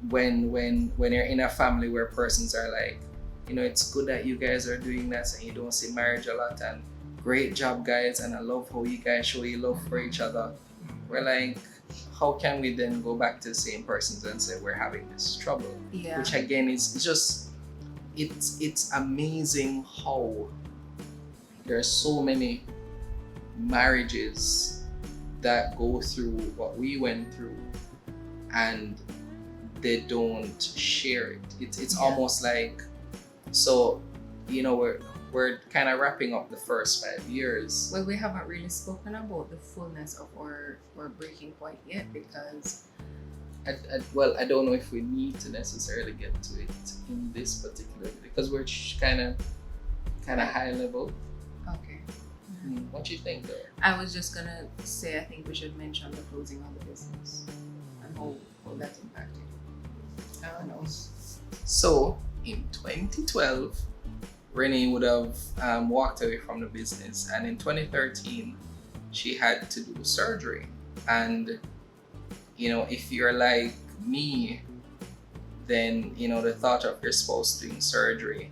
[SPEAKER 1] when you're in a family where persons are like, it's good that you guys are doing that and you don't see marriage a lot, and great job guys, and I love how you guys show your love for each other, we're like, how can we then go back to the same persons and say we're having this trouble?
[SPEAKER 2] Yeah.
[SPEAKER 1] Which again is just, it's amazing how there are so many marriages that go through what we went through and they don't share it. It's almost like, so we're kind of wrapping up the first 5 years.
[SPEAKER 2] Well, we haven't really spoken about the fullness of our breaking point yet, because
[SPEAKER 1] I don't know if we need to necessarily get to it in this particular, because we're kind of high level.
[SPEAKER 2] okay.
[SPEAKER 1] What do you think though?
[SPEAKER 2] I was just gonna say, I think we should mention the closing of the business and how that impacted. I don't know.
[SPEAKER 1] So in 2012, Renee would have walked away from the business, and in 2013, she had to do surgery. And if you're like me, then the thought of your spouse doing surgery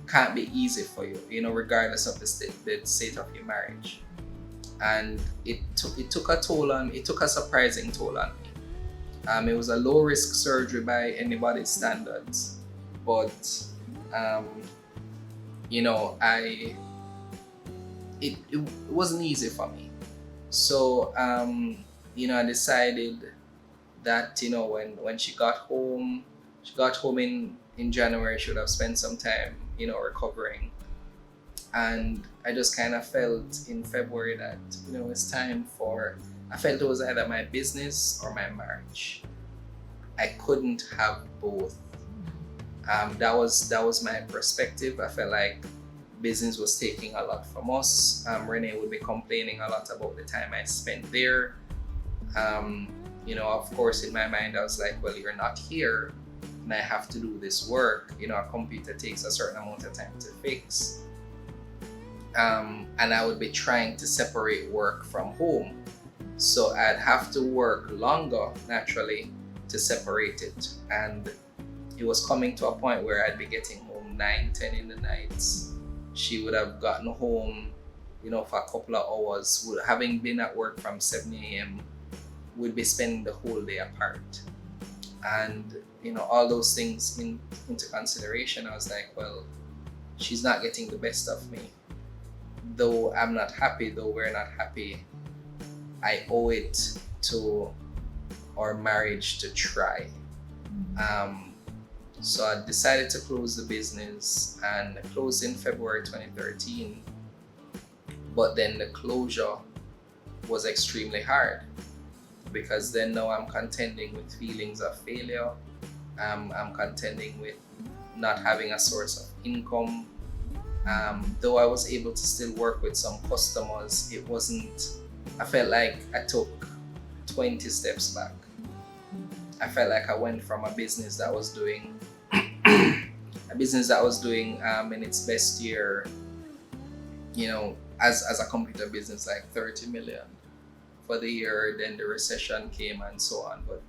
[SPEAKER 1] can't be easy for you, regardless of the state of your marriage. And it took a surprising toll on me. It was a low risk surgery by anybody's standards, but it wasn't easy for me. So I decided that when she got home in January, she would have spent some time recovering. And I just kind of felt in February that it's time I felt it was either my business or my marriage. I couldn't have both. That was my perspective. I felt like business was taking a lot from us. Renee would be complaining a lot about the time I spent there. Of course, in my mind, I was like, well, you're not here, and I have to do this work. A computer takes a certain amount of time to fix. And I would be trying to separate work from home. So I'd have to work longer, naturally, to separate it. And it was coming to a point where I'd be getting home 9-10 in the nights. She would have gotten home, for a couple of hours. Having been at work from 7 a.m., we'd be spending the whole day apart. And, all those things into consideration, I was like, well, she's not getting the best of me. Though I'm not happy, though we're not happy, I owe it to our marriage to try. So I decided to close the business, and closed in February 2013. But then the closure was extremely hard, because then now I'm contending with feelings of failure. I'm contending with not having a source of income. Though I was able to still work with some customers, I felt like I took 20 steps back. I felt like I went from a business that was doing in its best year, as a computer business, like 30 million for the year. Then the recession came and so on. But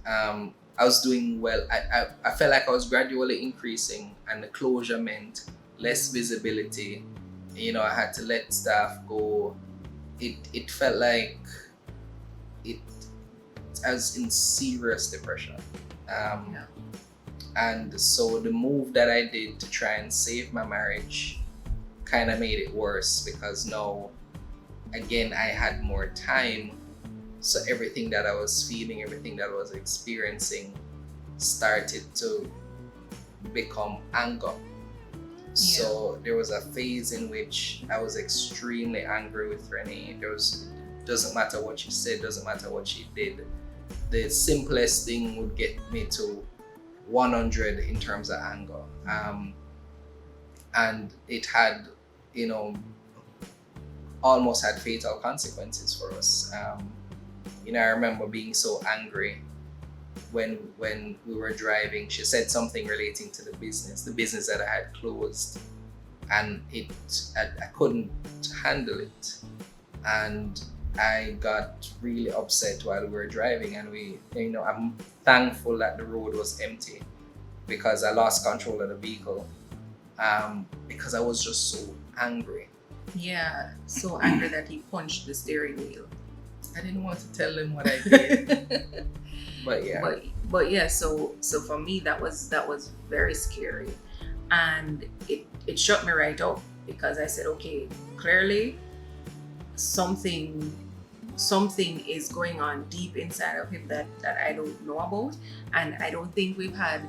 [SPEAKER 1] I was doing well. I felt like I was gradually increasing, and the closure meant less visibility. I had to let staff go. It felt like I was in serious depression. And so the move that I did to try and save my marriage kind of made it worse, because now, again, I had more time. So everything that I was feeling, everything that I was experiencing started to become anger. So there was a phase in which I was extremely angry with Renee. Doesn't matter what she said, doesn't matter what she did. The simplest thing would get me to 100 in terms of anger. And it had, almost had fatal consequences for us. I remember being so angry when we were driving. She said something relating to the business that I had closed, and I couldn't handle it, and I got really upset while we were driving. And I'm thankful that the road was empty, because I lost control of the vehicle, because I was just so angry.
[SPEAKER 2] Yeah, so angry that he punched the steering wheel.
[SPEAKER 1] I didn't want to tell him what I did. But yeah.
[SPEAKER 2] But yeah, so for me that was very scary, and it shut me right up, because I said, okay, clearly something is going on deep inside of him that I don't know about, and I don't think we've had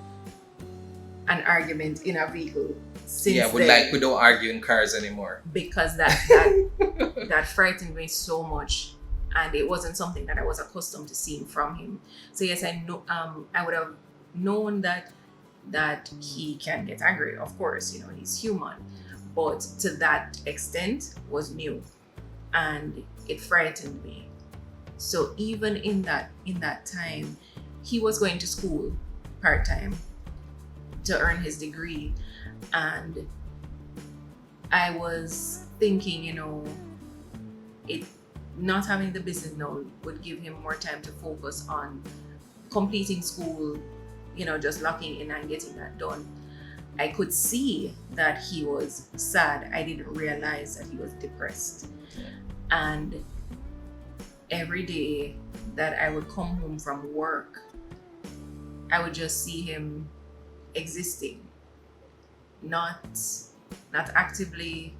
[SPEAKER 2] an argument in a vehicle since
[SPEAKER 1] we don't argue in cars anymore,
[SPEAKER 2] because that frightened me so much, and it wasn't something that I was accustomed to seeing from him. So yes, I know I would have known that he can get angry, of course, he's human, but to that extent was new, and it frightened me. So even in that time, he was going to school part-time to earn his degree, and I was thinking, it not having the business now would give him more time to focus on completing school, just locking in and getting that done. I could see that he was sad. I didn't realize that he was depressed. And every day that I would come home from work, I would just see him existing, not actively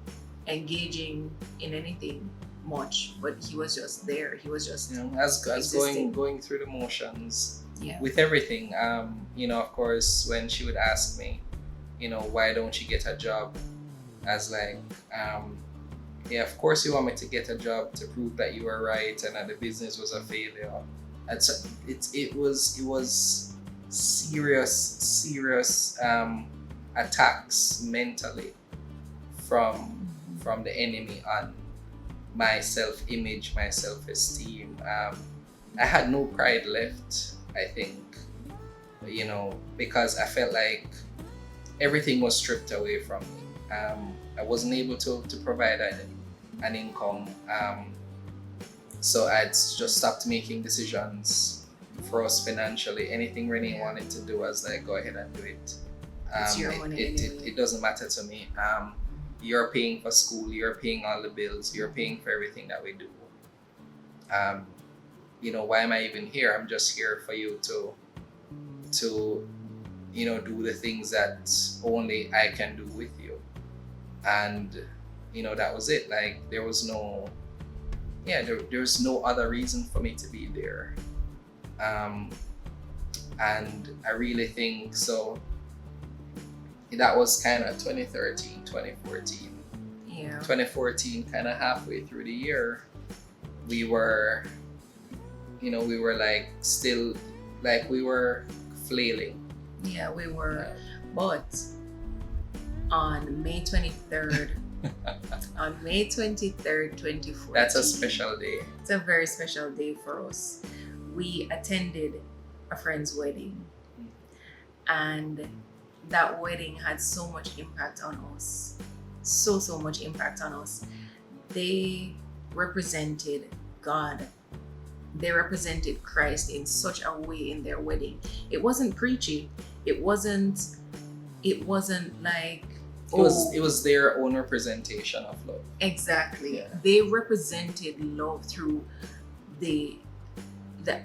[SPEAKER 2] engaging in anything much, but he was just there. He was just
[SPEAKER 1] as going through the motions.
[SPEAKER 2] Yeah.
[SPEAKER 1] With everything. Of course, when she would ask me, why don't you get a job? As like, yeah, of course you want me to get a job to prove that you were right and that the business was a failure. And so it was serious attacks mentally from the enemy on my self-image, my self-esteem. I had no pride left, I think, because I felt like everything was stripped away from me. I wasn't able to provide an income, so I'd just stopped making decisions for us financially. Anything Renee wanted to do, I was like, go ahead and do it.
[SPEAKER 2] It's your money anyway.
[SPEAKER 1] It doesn't matter to me. You're paying for school, you're paying all the bills, you're paying for everything that we do. Why am I even here? I'm just here for you to do the things that only I can do with you. And that was it. Like, there was no other reason for me to be there. And I really think so. That was kind of 2013, 2014.
[SPEAKER 2] Yeah.
[SPEAKER 1] 2014, kind of halfway through the year, we were like still, like we were flailing.
[SPEAKER 2] Yeah, we were. But on May 23rd, 2014.
[SPEAKER 1] That's a special day.
[SPEAKER 2] It's a very special day for us. We attended a friend's wedding, and that wedding had so much impact on us. So much impact on us. They represented God. They represented Christ in such a way in their wedding. It wasn't preachy. It wasn't like
[SPEAKER 1] it was their own representation of love.
[SPEAKER 2] Exactly.
[SPEAKER 1] Yeah.
[SPEAKER 2] They represented love through the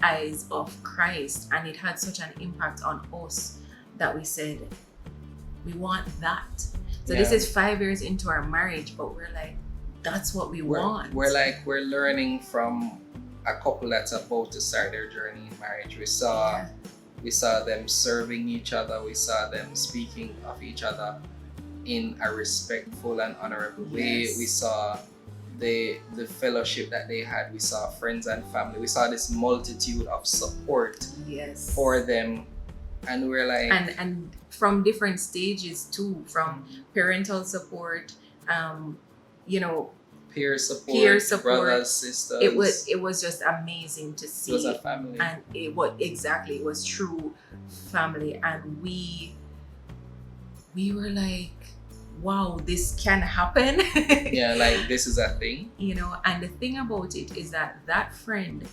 [SPEAKER 2] eyes of Christ, and it had such an impact on us that we said, we want that. So This is 5 years into our marriage, but we're like, that's what we're want.
[SPEAKER 1] We're learning from a couple that's about to start their journey in marriage. We saw them serving each other. We saw them speaking of each other in a respectful and honorable way.
[SPEAKER 2] Yes.
[SPEAKER 1] We saw the fellowship that they had. We saw friends and family. We saw this multitude of support
[SPEAKER 2] Yes.
[SPEAKER 1] for them And we're like,
[SPEAKER 2] and from different stages too, from parental support, you know,
[SPEAKER 1] peer support,
[SPEAKER 2] peer support.
[SPEAKER 1] brothers, sisters.
[SPEAKER 2] It was just amazing to see.
[SPEAKER 1] It was a family.
[SPEAKER 2] And it was true family. And we were like, wow, this can happen.
[SPEAKER 1] Yeah, like this is a thing.
[SPEAKER 2] You know, and the thing about it is that friend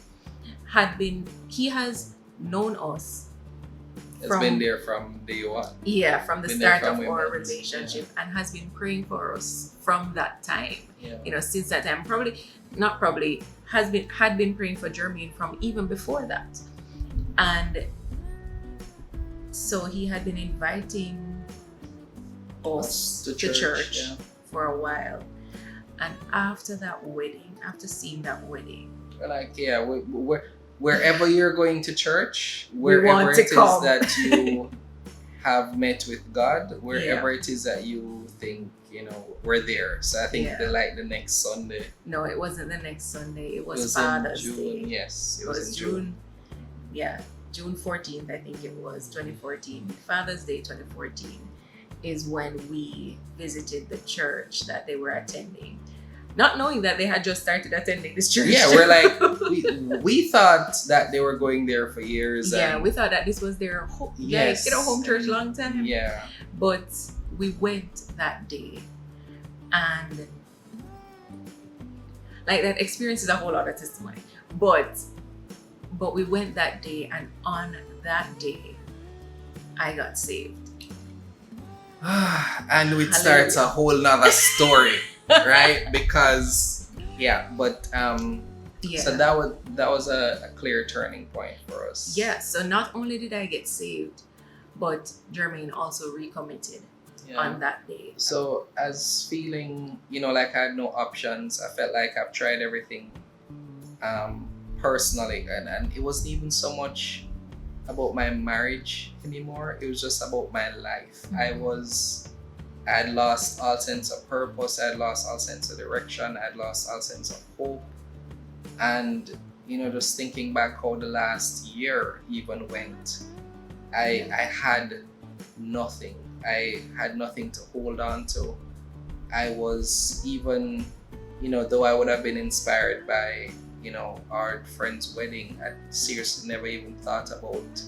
[SPEAKER 2] he has known us.
[SPEAKER 1] It's been there from day one.
[SPEAKER 2] Yeah, from the
[SPEAKER 1] Been
[SPEAKER 2] start
[SPEAKER 1] there
[SPEAKER 2] of
[SPEAKER 1] from
[SPEAKER 2] our
[SPEAKER 1] we met.
[SPEAKER 2] relationship, and has been praying for us from that time.
[SPEAKER 1] Yeah.
[SPEAKER 2] You know, since that time, had been praying for Jermaine from even before that. And so he had been inviting us to church
[SPEAKER 1] yeah.
[SPEAKER 2] for a while. And after that wedding, after seeing that wedding,
[SPEAKER 1] We're like, yeah, wherever you're going to church,
[SPEAKER 2] We
[SPEAKER 1] wherever
[SPEAKER 2] want to
[SPEAKER 1] it is
[SPEAKER 2] come.
[SPEAKER 1] that you have met with God, wherever it is that you think, you know, we're there. So I think the next Sunday.
[SPEAKER 2] no, it wasn't the next Sunday. It was
[SPEAKER 1] in
[SPEAKER 2] Father's
[SPEAKER 1] June.
[SPEAKER 2] Day.
[SPEAKER 1] Yes,
[SPEAKER 2] It was June. Yeah, June 14th, I think it was, 2014. Father's Day 2014 is when we visited the church that they were attending. Not knowing that they had just started attending this church.
[SPEAKER 1] Yeah, we're like, we thought that they were going there for years.
[SPEAKER 2] Yeah,
[SPEAKER 1] and
[SPEAKER 2] we thought that this was their home,
[SPEAKER 1] Yes.
[SPEAKER 2] home church long time.
[SPEAKER 1] Yeah.
[SPEAKER 2] But we went that day, and like that experience is a whole other testimony. But we went that day, and on that day, I got saved.
[SPEAKER 1] And it starts a whole nother story, right? Because but so that was a clear turning point for us.
[SPEAKER 2] Yeah, so not only did I get saved, but Jermaine also recommitted on that day.
[SPEAKER 1] So as feeling, you know, like I had no options, I felt like I've tried everything personally, and it wasn't even so much about my marriage anymore. It was just about my life. I had lost all sense of purpose. I had lost all sense of direction. I had lost all sense of hope. And, you know, just thinking back how the last year even went, I had nothing. I had nothing to hold on to. I was even, you know, though I would have been inspired by, you know, our friend's wedding, I seriously never even thought about,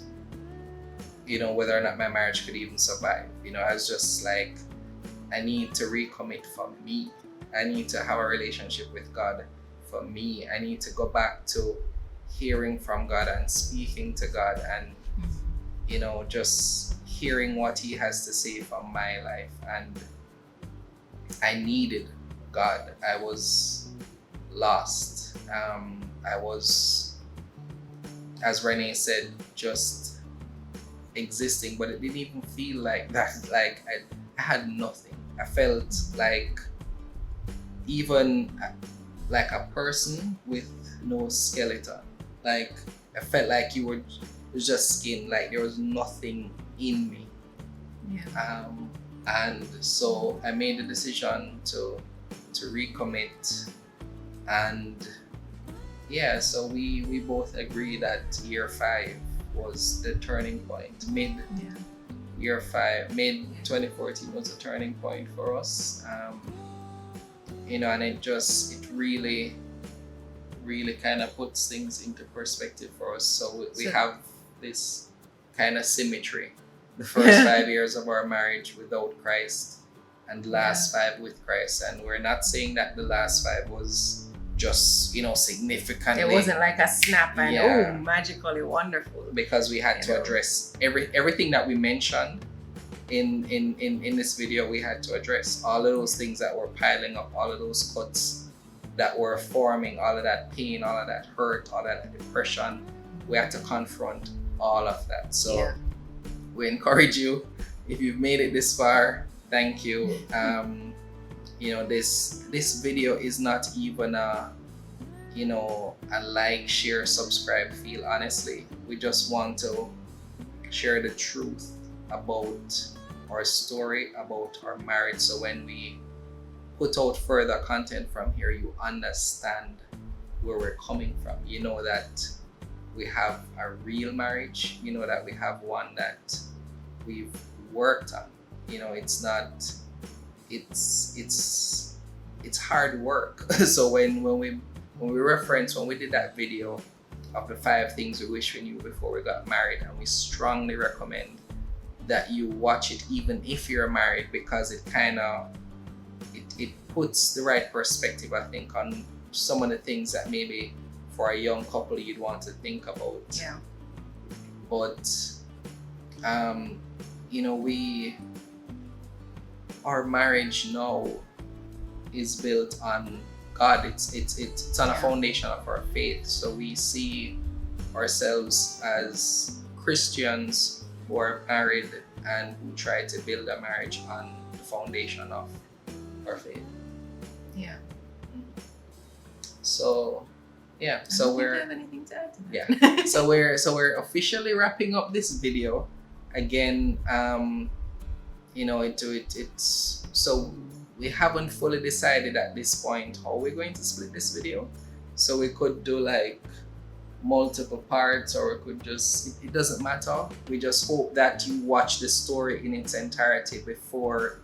[SPEAKER 1] you know, whether or not my marriage could even survive. You know, I was just like, I need to recommit for me. I need to have a relationship with God for me. I need to go back to hearing from God and speaking to God and, you know, just hearing what He has to say from my life. And I needed God. I was lost. I was, as Renee said, just existing, but it didn't even feel like that. Like I had nothing. I felt like even like a person with no skeleton. Like I felt like it was just skin. Like there was nothing in me.
[SPEAKER 2] Yeah.
[SPEAKER 1] And so I made the decision to recommit, and so we both agree that year 5 was the turning point. Mid 2014 was a turning point for us. You know, and it really kind of puts things into perspective for us. So we have this kind of symmetry. The first 5 years of our marriage without Christ, and the last 5 with Christ. And we're not saying that the last 5 was just, you know, significantly.
[SPEAKER 2] It wasn't like a snap and magically wonderful.
[SPEAKER 1] Because we had to address everything that we mentioned in this video. We had to address all of those things that were piling up, all of those cuts that were forming, all of that pain, all of that hurt, all of that depression. We had to confront all of that. So we encourage you, if you've made it this far, thank you. You know, this video is not even a like, share, subscribe feel. Honestly, we just want to share the truth about our story, about our marriage. So when we put out further content from here, you understand where we're coming from. You know that we have a real marriage. We know that we have one that we've worked on. You know, it's not, it's hard work. So when we did that video of the 5 things we wish we knew before we got married, and we strongly recommend that you watch it even if you're married, because it kind of it puts the right perspective, I think, on some of the things that maybe for a young couple you'd want to think about.
[SPEAKER 2] Yeah.
[SPEAKER 1] But you know, our marriage now is built on God. It's on a foundation of our faith. So we see ourselves as Christians who are married and who try to build a marriage on the foundation of our faith.
[SPEAKER 2] Yeah.
[SPEAKER 1] So yeah,
[SPEAKER 2] I
[SPEAKER 1] so
[SPEAKER 2] don't think
[SPEAKER 1] we're
[SPEAKER 2] I have anything to add to
[SPEAKER 1] yeah.
[SPEAKER 2] that.
[SPEAKER 1] So we're officially wrapping up this video. Again, you know, it's so we haven't fully decided at this point how we're going to split this video. So we could do like multiple parts, or we could just, it doesn't matter. We just hope that you watch the story in its entirety before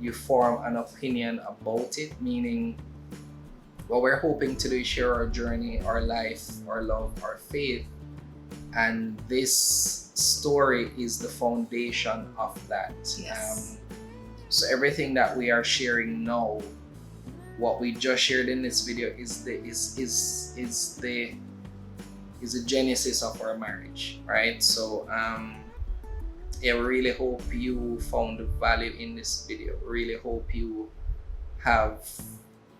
[SPEAKER 1] you form an opinion about it. Meaning, what we're hoping to do is share our journey, our life, our love, our faith, and this story is the foundation of that.
[SPEAKER 2] Yes.
[SPEAKER 1] So everything that we are sharing now, what we just shared in this video, is the genesis of our marriage, right? So yeah, we really hope you found value in this video. Really hope you have,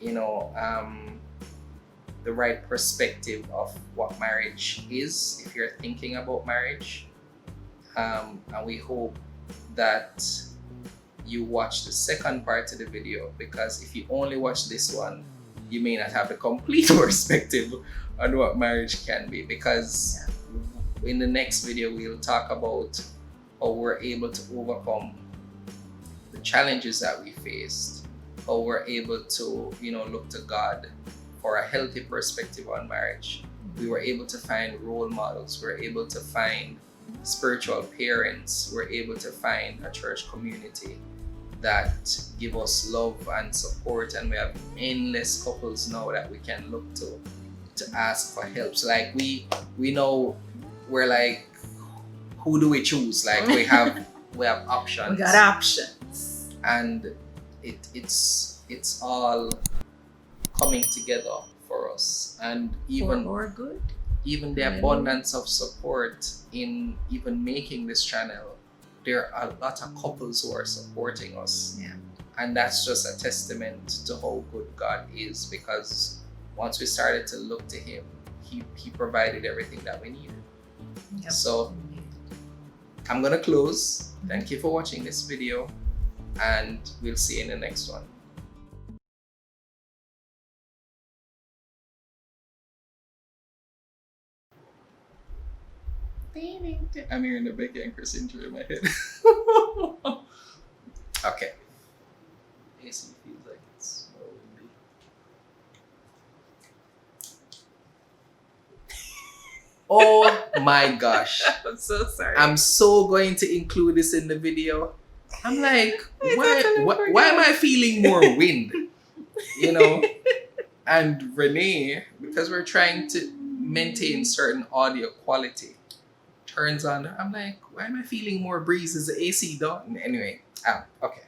[SPEAKER 1] you know, the right perspective of what marriage is if you're thinking about marriage. And we hope that you watch the second part of the video, because if you only watch this one, you may not have the complete perspective on what marriage can be. Because in the next video, we'll talk about how we're able to overcome the challenges that we faced, how we're able to, you know, look to God for a healthy perspective on marriage. We were able to find role models. We're able to find spiritual parents. We're able to find a church community that give us love and support, and we have endless couples now that we can look to ask for help. So like we know, we're like, who do we choose? Like we have options.
[SPEAKER 2] We got options,
[SPEAKER 1] and it's all coming together for us. And even
[SPEAKER 2] or good,
[SPEAKER 1] even the abundance of support in even making this channel, there are a lot of couples who are supporting us.
[SPEAKER 2] Yeah.
[SPEAKER 1] And that's just a testament to how good God is, because once we started to look to Him, He provided everything that we needed.
[SPEAKER 2] Yep.
[SPEAKER 1] So I'm gonna close. Thank you for watching this video, and we'll see you in the next one. I'm hearing the Becky and Chris intro in my head. Okay. AC feels like it's more windy. Oh my gosh.
[SPEAKER 2] I'm so sorry.
[SPEAKER 1] I'm so going to include this in the video. I'm like, why am I feeling more wind? You know? And Renee, because we're trying to maintain certain audio quality, turns on. I'm like, why am I feeling more breeze? Is the AC done? Anyway, okay.